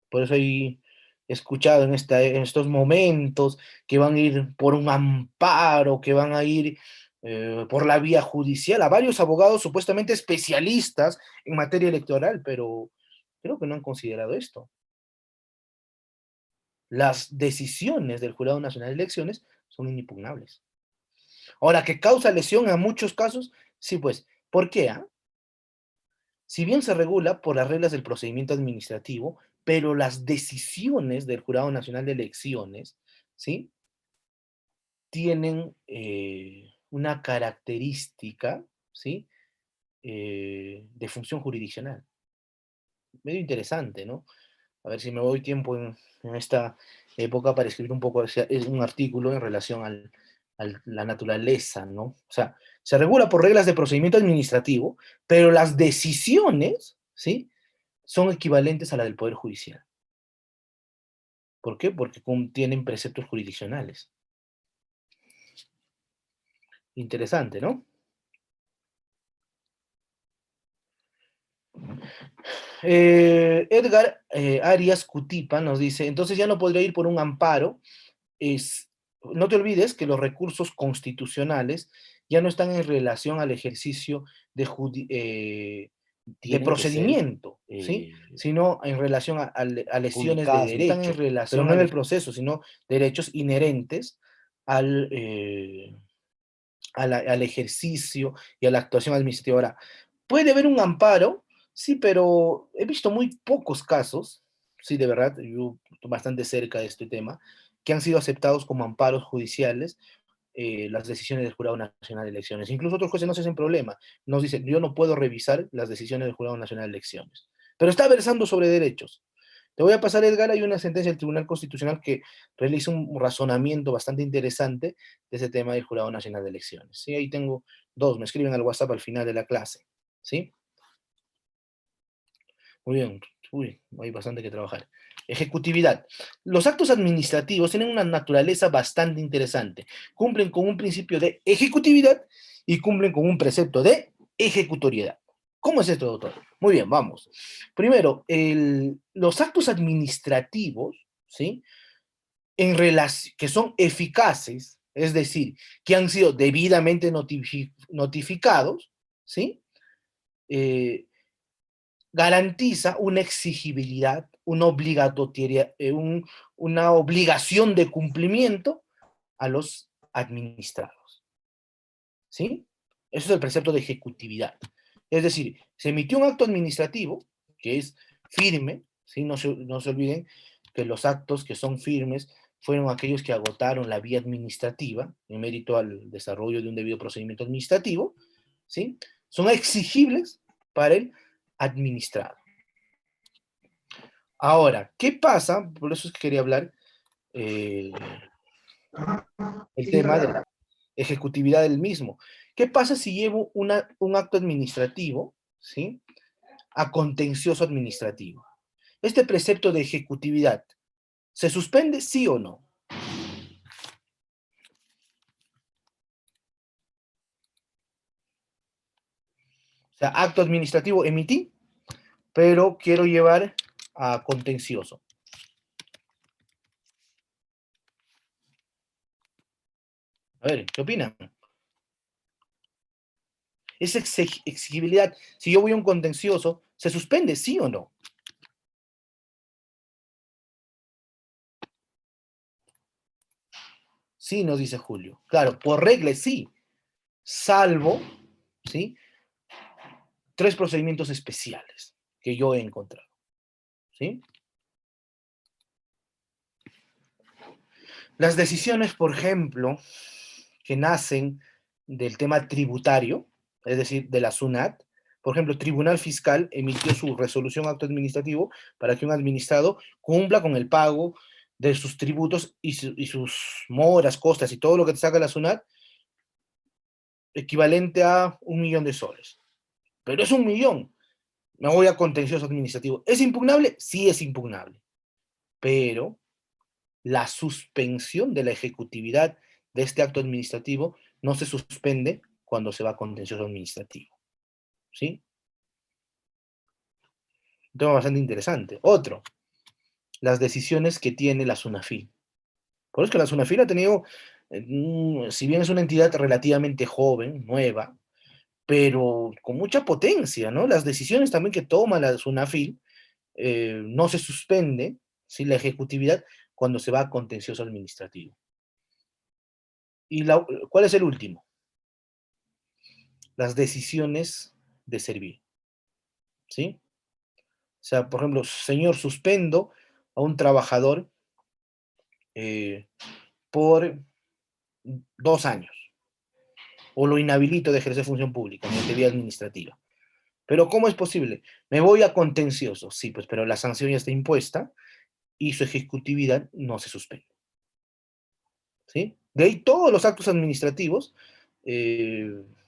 Por eso he escuchado en estos momentos que van a ir por un amparo, que van a ir por la vía judicial, a varios abogados supuestamente especialistas en materia electoral, pero creo que no han considerado esto. Las decisiones del Jurado Nacional de Elecciones son inimpugnables. Ahora, ¿que causa lesión en muchos casos? Sí, pues, ¿por qué? Si bien se regula por las reglas del procedimiento administrativo, pero las decisiones del Jurado Nacional de Elecciones, ¿sí?, tienen una característica, ¿sí?, de función jurisdiccional. Medio interesante, ¿no? A ver si me doy tiempo en esta época para escribir un poco, es un artículo en relación a la naturaleza, ¿no? O sea, se regula por reglas de procedimiento administrativo, pero las decisiones, ¿sí?, son equivalentes a la del Poder Judicial. ¿Por qué? Porque contienen preceptos jurisdiccionales. Interesante, ¿no? Edgar Arias Cutipa nos dice, entonces ya no podría ir por un amparo. No te olvides que los recursos constitucionales ya no están en relación al ejercicio de Tienen que ser procedimiento, ¿sí?, sino en relación a lesiones de publicadas, ¿no? derecho, Están en pero relación no en al el proceso, sino derechos inherentes al, al ejercicio y a la actuación administrativa. Ahora, puede haber un amparo, sí, pero he visto muy pocos casos, sí, de verdad, yo estoy bastante cerca de este tema, que han sido aceptados como amparos judiciales las decisiones del Jurado Nacional de Elecciones. Incluso otros jueces no se hacen problema, nos dicen, yo no puedo revisar las decisiones del Jurado Nacional de Elecciones, pero está versando sobre derechos. Te voy a pasar, Edgar, hay una sentencia del Tribunal Constitucional que realiza un razonamiento bastante interesante de ese tema del Jurado Nacional de Elecciones. ¿Sí? Ahí tengo dos, me escriben al WhatsApp al final de la clase. ¿Sí? Muy bien, Uy, hay bastante que trabajar. Ejecutividad. Los actos administrativos tienen una naturaleza bastante interesante. Cumplen con un principio de ejecutividad y cumplen con un precepto de ejecutoriedad. ¿Cómo es esto, doctor? Muy bien, vamos. Primero, los actos administrativos, ¿sí? Que son eficaces, es decir, que han sido debidamente notificados, ¿sí? Eh, Garantiza una exigibilidad, una obligación de cumplimiento a los administrados. ¿Sí? Eso es el precepto de ejecutividad. Es decir, se emitió un acto administrativo que es firme, ¿sí? No se olviden que los actos que son firmes fueron aquellos que agotaron la vía administrativa en mérito al desarrollo de un debido procedimiento administrativo, ¿sí? Son exigibles para el administrado. Ahora, ¿qué pasa? Por eso es que quería hablar eh, el tema de la ejecutividad del mismo. ¿Qué pasa si llevo un acto administrativo, ¿sí? A contencioso administrativo? Este precepto de ejecutividad, ¿se suspende sí o no? O sea, acto administrativo emití, pero quiero llevar a contencioso. A ver, ¿qué opinan? Esa exigibilidad, si yo voy a un contencioso, ¿se suspende sí o no? Sí, nos dice Julio. Claro, por regla sí, salvo, ¿sí? 3 procedimientos especiales que yo he encontrado, ¿sí? Las decisiones, por ejemplo, que nacen del tema tributario, es decir, de la SUNAT, por ejemplo, Tribunal Fiscal emitió su resolución acto administrativo para que un administrado cumpla con el pago de sus tributos y sus moras, costas y todo lo que te saca la SUNAT, equivalente a 1.000.000 de soles. Pero es 1.000.000. Me voy a contencioso administrativo. ¿Es impugnable? Sí es impugnable. Pero la suspensión de la ejecutividad de este acto administrativo no se suspende cuando se va a contencioso administrativo. ¿Sí? Un tema bastante interesante. Otro, las decisiones que tiene la SUNAFIL. Por eso es que la SUNAFIL ha tenido, si bien es una entidad relativamente joven, nueva, pero con mucha potencia, ¿no? Las decisiones también que toma la SUNAFIL no se suspende, ¿sí? La ejecutividad cuando se va a contencioso administrativo. ¿Y cuál es el último? Las decisiones de servir, ¿sí? O sea, por ejemplo, señor, suspendo a un trabajador eh, por 2 años, o lo inhabilito de ejercer función pública mediante vía administrativa. Pero ¿cómo es posible? Me voy a contencioso, sí, pues, pero la sanción ya está impuesta y su ejecutividad no se suspende, ¿sí? De ahí todos los actos administrativos,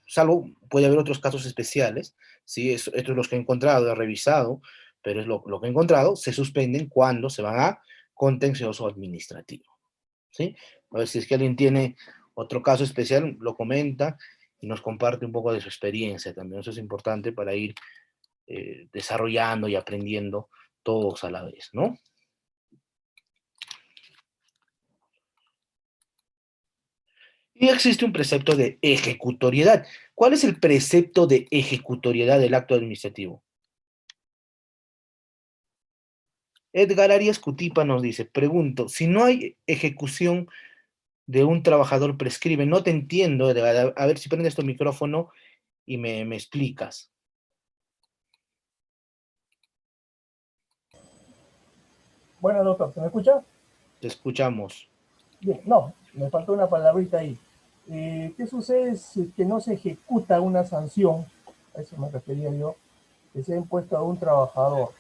salvo puede haber otros casos especiales, ¿sí? Estos son los que he encontrado, he revisado, pero es lo que he encontrado, se suspenden cuando se van a contencioso administrativo, ¿sí? A ver si es que alguien tiene otro caso especial, lo comenta y nos comparte un poco de su experiencia también. Eso es importante para ir desarrollando y aprendiendo todos a la vez, ¿no? Y existe un precepto de ejecutoriedad. ¿Cuál es el precepto de ejecutoriedad del acto administrativo? Edgar Arias Cutipa nos dice, pregunto, si no hay ejecución de un trabajador prescribe, no te entiendo, Edgar, a ver si prendes tu micrófono y me explicas. Bueno, doctor, ¿se me escucha? Te escuchamos. Bien, no, me faltó una palabrita ahí. ¿Qué sucede si que no se ejecuta una sanción? A eso me refería yo, que se ha impuesto a un trabajador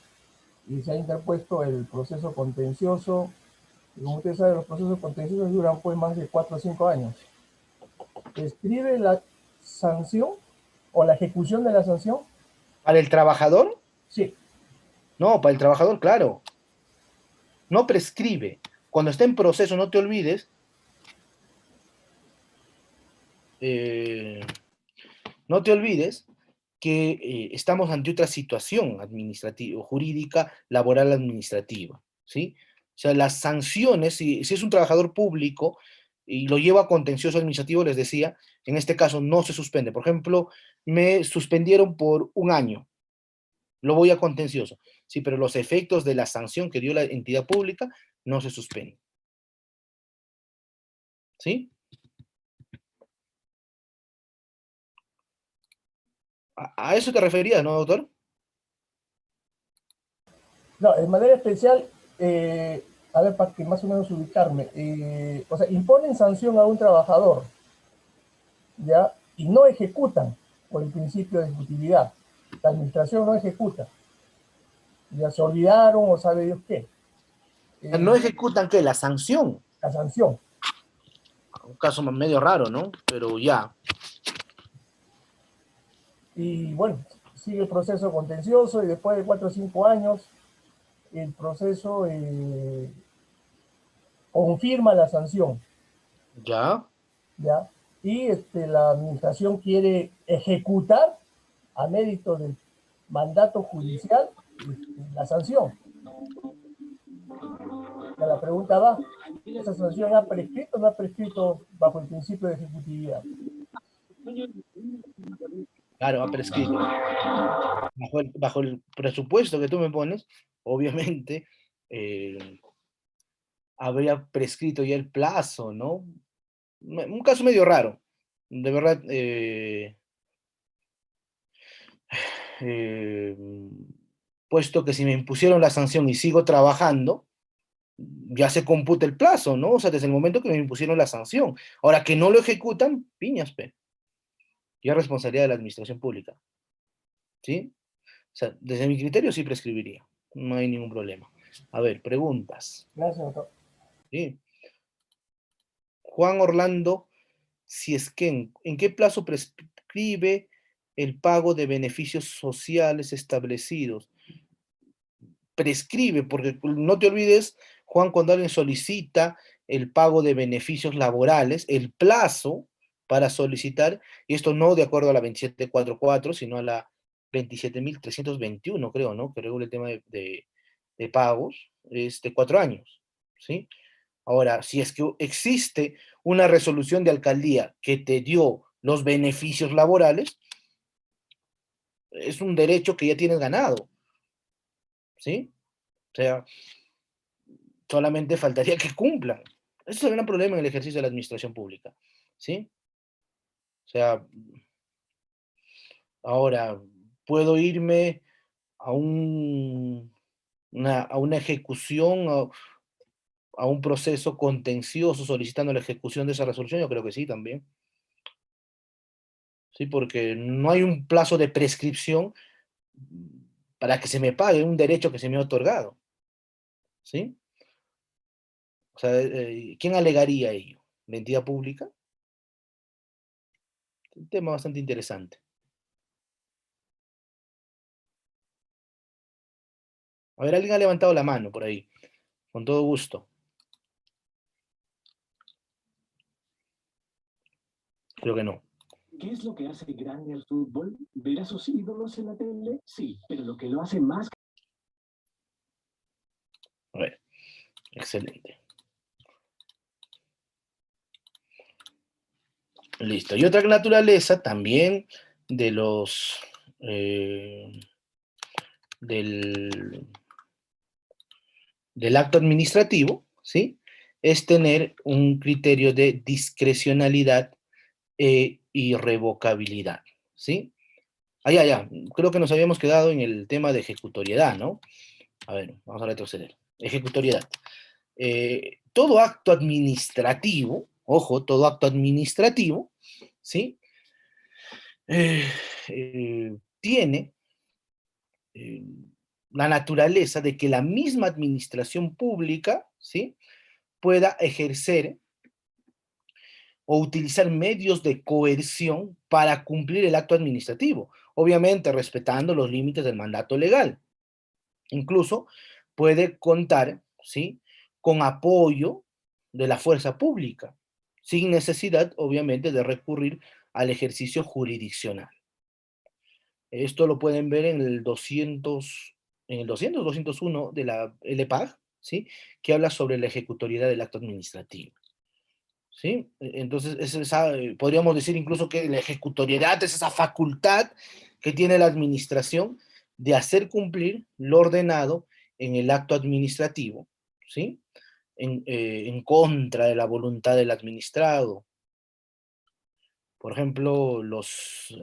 y se ha interpuesto el proceso contencioso. Y como usted sabe, los procesos contenciosos duran pues más de 4 o 5 años. ¿Escribe la sanción o la ejecución de la sanción? ¿Para el trabajador? Sí. No, para el trabajador, claro. No prescribe. Cuando está en proceso, no te olvides, eh, no te olvides que estamos ante otra situación administrativa, jurídica, laboral, administrativa, ¿sí? O sea, las sanciones, si es un trabajador público y lo lleva a contencioso administrativo, les decía, en este caso no se suspende. Por ejemplo, me suspendieron por un año, lo voy a contencioso. Sí, pero los efectos de la sanción que dio la entidad pública no se suspenden. ¿Sí? A eso te referías, ¿no, doctor? No, de manera especial, a ver, para que más o menos ubicarme, o sea, imponen sanción a un trabajador, ¿ya? Y no ejecutan por el principio de ejecutividad. La administración no ejecuta. Ya se olvidaron o sabe Dios qué. No ejecutan, ¿qué? La sanción. La sanción. Un caso medio raro, ¿no? Pero ya. Y bueno, sigue el proceso contencioso y después de 4 o 5 años, el proceso confirma la sanción, Ya. ¿ya? Y la administración quiere ejecutar a mérito del mandato judicial la sanción. Ya la pregunta va, ¿esa sanción ha prescrito o no ha prescrito bajo el principio de ejecutividad? Claro, ha prescrito. Bajo el presupuesto que tú me pones, obviamente, habría prescrito ya el plazo, ¿no? Un caso medio raro. De verdad, eh, puesto que si me impusieron la sanción y sigo trabajando, ya se computa el plazo, ¿no? O sea, desde el momento que me impusieron la sanción. Ahora, que no lo ejecutan, piñas, pe. Ya es responsabilidad de la administración pública, ¿sí? O sea, desde mi criterio sí prescribiría. No hay ningún problema. A ver, preguntas. Gracias, doctor. ¿Sí? Juan Orlando, si es que ¿en qué plazo prescribe el pago de beneficios sociales establecidos? Prescribe, porque no te olvides, Juan, cuando alguien solicita el pago de beneficios laborales, el plazo para solicitar, y esto no de acuerdo a la 2744, sino a la 27.321, creo, ¿no? Que regula el tema de pagos, es de 4 años, ¿sí? Ahora, si es que existe una resolución de alcaldía que te dio los beneficios laborales, es un derecho que ya tienes ganado, ¿sí? O sea, solamente faltaría que cumplan. Ese es el gran problema en el ejercicio de la administración pública, ¿sí? O sea, ahora puedo irme a a una ejecución, a un proceso contencioso solicitando la ejecución de esa resolución, yo creo que sí también, ¿sí? Porque no hay un plazo de prescripción para que se me pague un derecho que se me ha otorgado, ¿sí? O sea, ¿quién alegaría ello? ¿La entidad pública? Un tema bastante interesante. A ver, alguien ha levantado la mano por ahí. Con todo gusto. Creo que no. ¿Qué es lo que hace grande al fútbol? ¿Ver a sus ídolos en la tele? Sí, pero lo que lo hace más... A ver, excelente. Listo. Y otra naturaleza también de los... del, del acto administrativo, ¿sí? Es tener un criterio de discrecionalidad e irrevocabilidad, ¿sí? Ya. Creo que nos habíamos quedado en el tema de ejecutoriedad, ¿no? A ver, vamos a retroceder. Ejecutoriedad. Todo acto administrativo, ojo, todo acto administrativo, ¿sí? Tiene eh, la naturaleza de que la misma administración pública, ¿sí? Pueda ejercer o utilizar medios de coerción para cumplir el acto administrativo, obviamente respetando los límites del mandato legal, Incluso puede contar, ¿sí?, con apoyo de la fuerza pública, sin necesidad, obviamente, de recurrir al ejercicio jurisdiccional. Esto lo pueden ver en el 201 de la LPAG, ¿sí?, que habla sobre la ejecutoriedad del acto administrativo. ¿Sí? Entonces, podríamos decir incluso que la ejecutoriedad es esa facultad que tiene la administración de hacer cumplir lo ordenado en el acto administrativo, ¿sí? En contra de la voluntad del administrado. Por ejemplo, los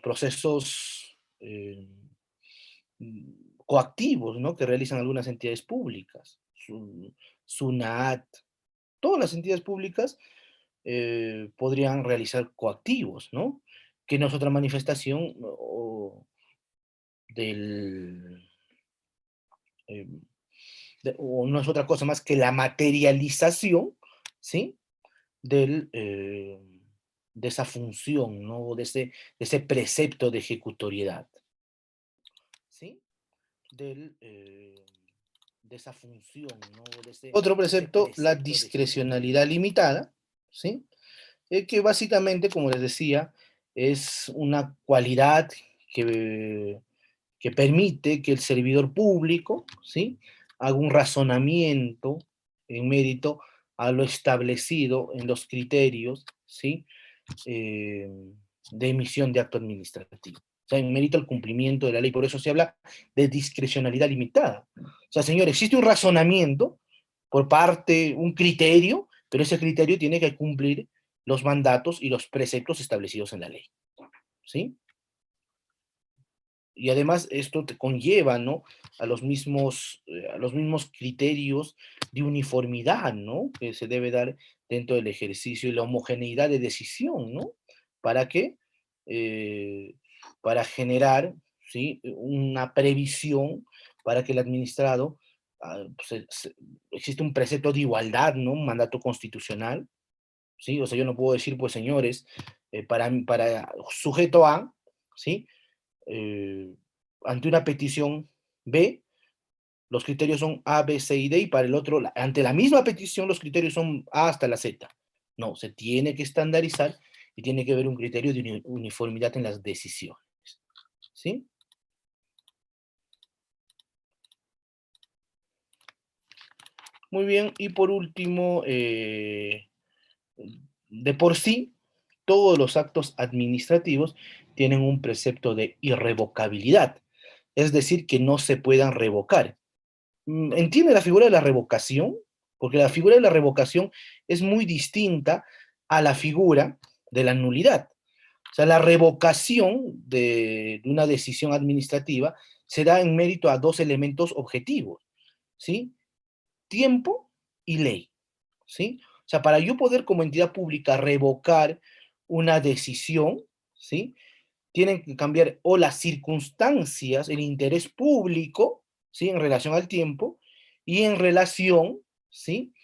procesos coactivos, ¿no?, que realizan algunas entidades públicas, SUNAT, todas las entidades públicas podrían realizar coactivos, ¿no? Que no es otra manifestación del, eh, o no es otra cosa más que la materialización, ¿sí?, del, de esa función, ¿no? De ese precepto de ejecutoriedad, ¿sí? De esa función, ¿no? Otro precepto, la discrecionalidad limitada, ¿sí? Que básicamente, como les decía, es una cualidad que, que permite que el servidor público, ¿sí?, haga un razonamiento en mérito a lo establecido en los criterios, ¿sí?, eh, de emisión de acto administrativo. O sea, en mérito al cumplimiento de la ley. Por eso se habla de discrecionalidad limitada. O sea, señor, existe un razonamiento por parte, un criterio, pero ese criterio tiene que cumplir los mandatos y los preceptos establecidos en la ley, ¿sí? Y además esto te conlleva, ¿no?, a los mismos criterios de uniformidad, ¿no?, que se debe dar dentro del ejercicio y la homogeneidad de decisión, ¿no? ¿Para qué? Eh, para generar, ¿sí?, una previsión para que el administrado, existe un precepto de igualdad, ¿no?, un mandato constitucional, ¿sí? O sea, yo no puedo decir, pues señores, para sujeto A, ¿sí?, eh, ante una petición B, los criterios son A, B, C y D, y para el otro, ante la misma petición, los criterios son A hasta la Z. No, se tiene que estandarizar y tiene que haber un criterio de uniformidad en las decisiones, ¿sí? Muy bien, y por último, de por sí, todos los actos administrativos tienen un precepto de irrevocabilidad, es decir, que no se puedan revocar. ¿Entiende la figura de la revocación? Porque la figura de la revocación es muy distinta a la figura de la nulidad. O sea, la revocación de una decisión administrativa se da en mérito a dos elementos objetivos, ¿sí? Tiempo y ley, ¿sí? O sea, para yo poder como entidad pública revocar una decisión, ¿sí?, tienen que cambiar o las circunstancias, el interés público, ¿sí?, en relación al tiempo y en relación, ¿sí?,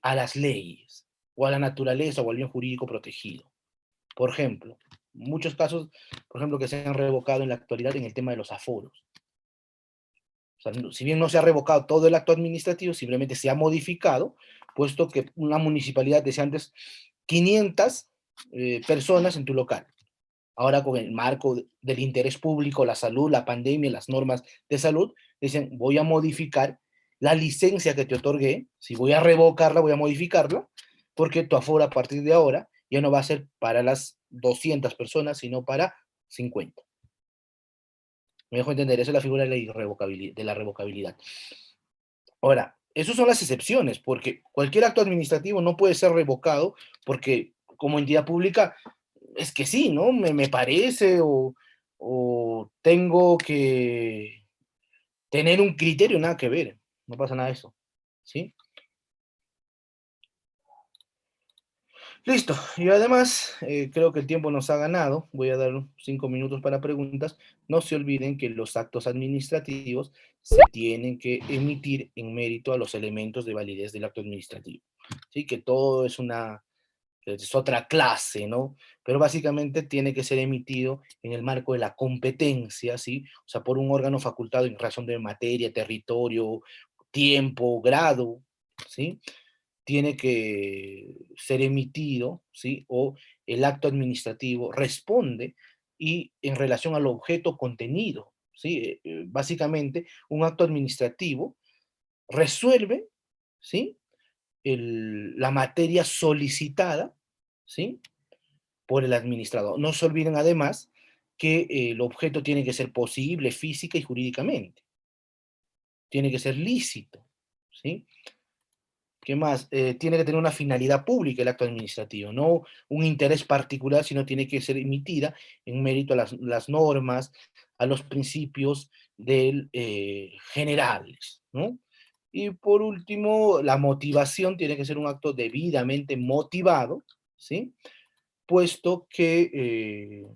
a las leyes o a la naturaleza o al bien jurídico protegido. Por ejemplo, muchos casos, por ejemplo, que se han revocado en la actualidad en el tema de los aforos. O sea, si bien no se ha revocado todo el acto administrativo, simplemente se ha modificado, puesto que una municipalidad decía antes 500 personas en tu local. Ahora con el marco del interés público, la salud, la pandemia, las normas de salud, dicen, voy a modificar la licencia que te otorgué, si voy a revocarla, voy a modificarla, porque tu aforo a partir de ahora ya no va a ser para las 200 personas, sino para 50. Me dejo entender, esa es la figura de la revocabilidad. Ahora, esas son las excepciones, porque cualquier acto administrativo no puede ser revocado, porque como entidad pública es que sí, ¿no? Me parece o tengo que tener un criterio, nada que ver, no pasa nada de eso, ¿sí? Listo, y además creo que el tiempo nos ha ganado, voy a dar 5 minutos para preguntas. No se olviden que los actos administrativos se tienen que emitir en mérito a los elementos de validez del acto administrativo, ¿sí? Que todo es que es otra clase, ¿no? Pero básicamente tiene que ser emitido en el marco de la competencia, ¿sí? O sea, por un órgano facultado en razón de materia, territorio, tiempo, grado, ¿sí? Tiene que ser emitido, ¿sí? O el acto administrativo responde y en relación al objeto contenido, ¿sí? Básicamente, un acto administrativo resuelve, ¿sí? La materia solicitada, ¿sí? Por el administrador. No se olviden además que el objeto tiene que ser posible física y jurídicamente. Tiene que ser lícito, ¿sí? ¿Qué más? Tiene que tener una finalidad pública el acto administrativo, no un interés particular, sino tiene que ser emitida en mérito a las normas, a los principios generales, ¿no? Y por último, la motivación tiene que ser un acto debidamente motivado, ¿sí? Puesto que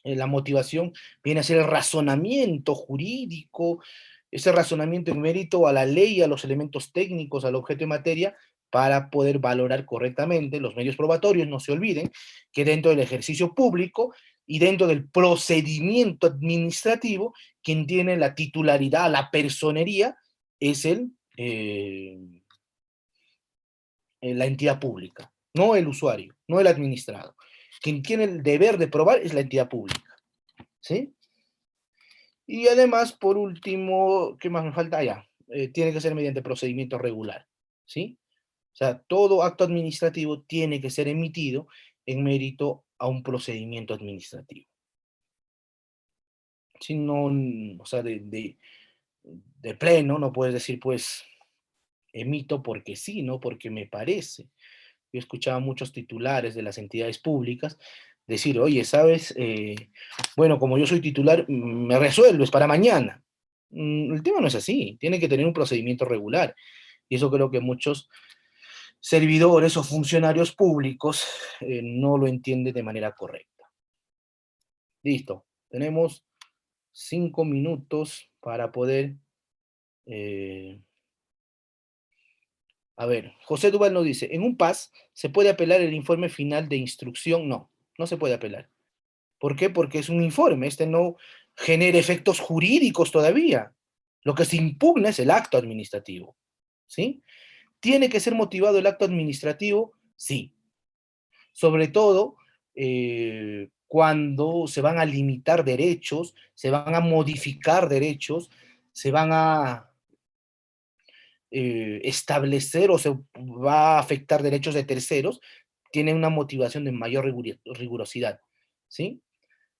la motivación viene a ser el razonamiento jurídico, ese razonamiento en mérito a la ley, a los elementos técnicos, al objeto de materia, para poder valorar correctamente los medios probatorios. No se olviden que dentro del ejercicio público y dentro del procedimiento administrativo, quien tiene la titularidad, la personería, es la entidad pública, no el usuario, no el administrado. Quien tiene el deber de probar es la entidad pública, ¿sí? Y además, por último, ¿qué más me falta? Ya, tiene que ser mediante procedimiento regular, ¿sí? O sea, todo acto administrativo tiene que ser emitido en mérito a un procedimiento administrativo. Si no, o sea, de pleno, no puedes decir, pues, emito porque sí, no porque me parece. Yo escuchaba muchos titulares de las entidades públicas decir, oye, ¿sabes? Bueno, como yo soy titular, me resuelves para mañana. El tema no es así, tiene que tener un procedimiento regular. Y eso creo que muchos servidores o funcionarios públicos no lo entienden de manera correcta. Listo, tenemos 5 minutos para poder... a ver, José Duval nos dice, en un PAS, ¿se puede apelar el informe final de instrucción? No, no se puede apelar. ¿Por qué? Porque es un informe, este no genera efectos jurídicos todavía. Lo que se impugna es el acto administrativo, ¿sí? ¿Tiene que ser motivado el acto administrativo? Sí. Sobre todo cuando se van a limitar derechos, se van a modificar derechos, se van a establecer o se va a afectar derechos de terceros, tiene una motivación de mayor rigurosidad, ¿sí?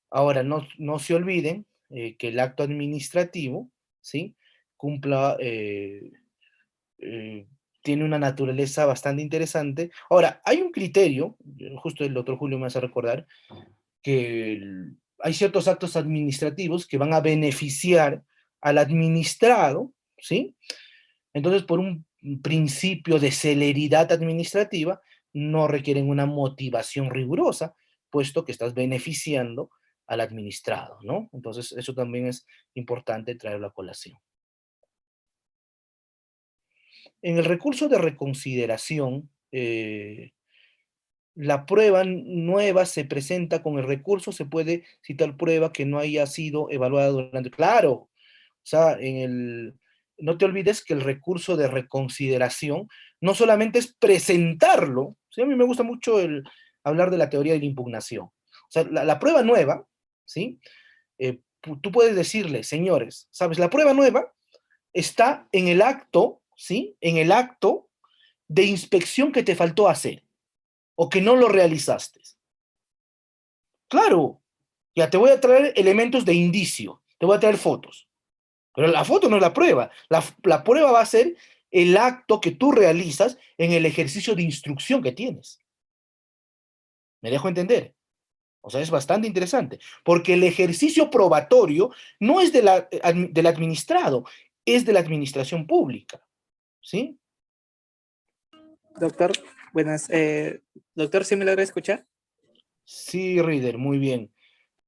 Ahora, no se olviden que el acto administrativo, ¿sí? Cumpla, tiene una naturaleza bastante interesante. Ahora, hay un criterio, justo el doctor Julio me hace recordar, que hay ciertos actos administrativos que van a beneficiar al administrado, ¿sí? Entonces, por un principio de celeridad administrativa, no requieren una motivación rigurosa, puesto que estás beneficiando al administrado, ¿no? Entonces, eso también es importante traerlo a colación. En el recurso de reconsideración, la prueba nueva se presenta con el recurso, se puede citar prueba que no haya sido evaluada durante... Claro, o sea, no te olvides que el recurso de reconsideración no solamente es presentarlo, ¿sí? A mí me gusta mucho hablar de la teoría de la impugnación. O sea, la prueba nueva, ¿sí? Tú puedes decirle, señores, ¿sabes? La prueba nueva está en el acto, ¿sí? En el acto de inspección que te faltó hacer o que no lo realizaste. Claro, ya te voy a traer elementos de indicio, te voy a traer fotos, pero la foto no es la prueba. La prueba va a ser el acto que tú realizas en el ejercicio de instrucción que tienes. ¿Me dejo entender? O sea, es bastante interesante, porque el ejercicio probatorio no es del administrado, es de la administración pública, ¿sí? Doctor, buenas. Doctor, ¿sí me logra escuchar? Sí, Reader, muy bien.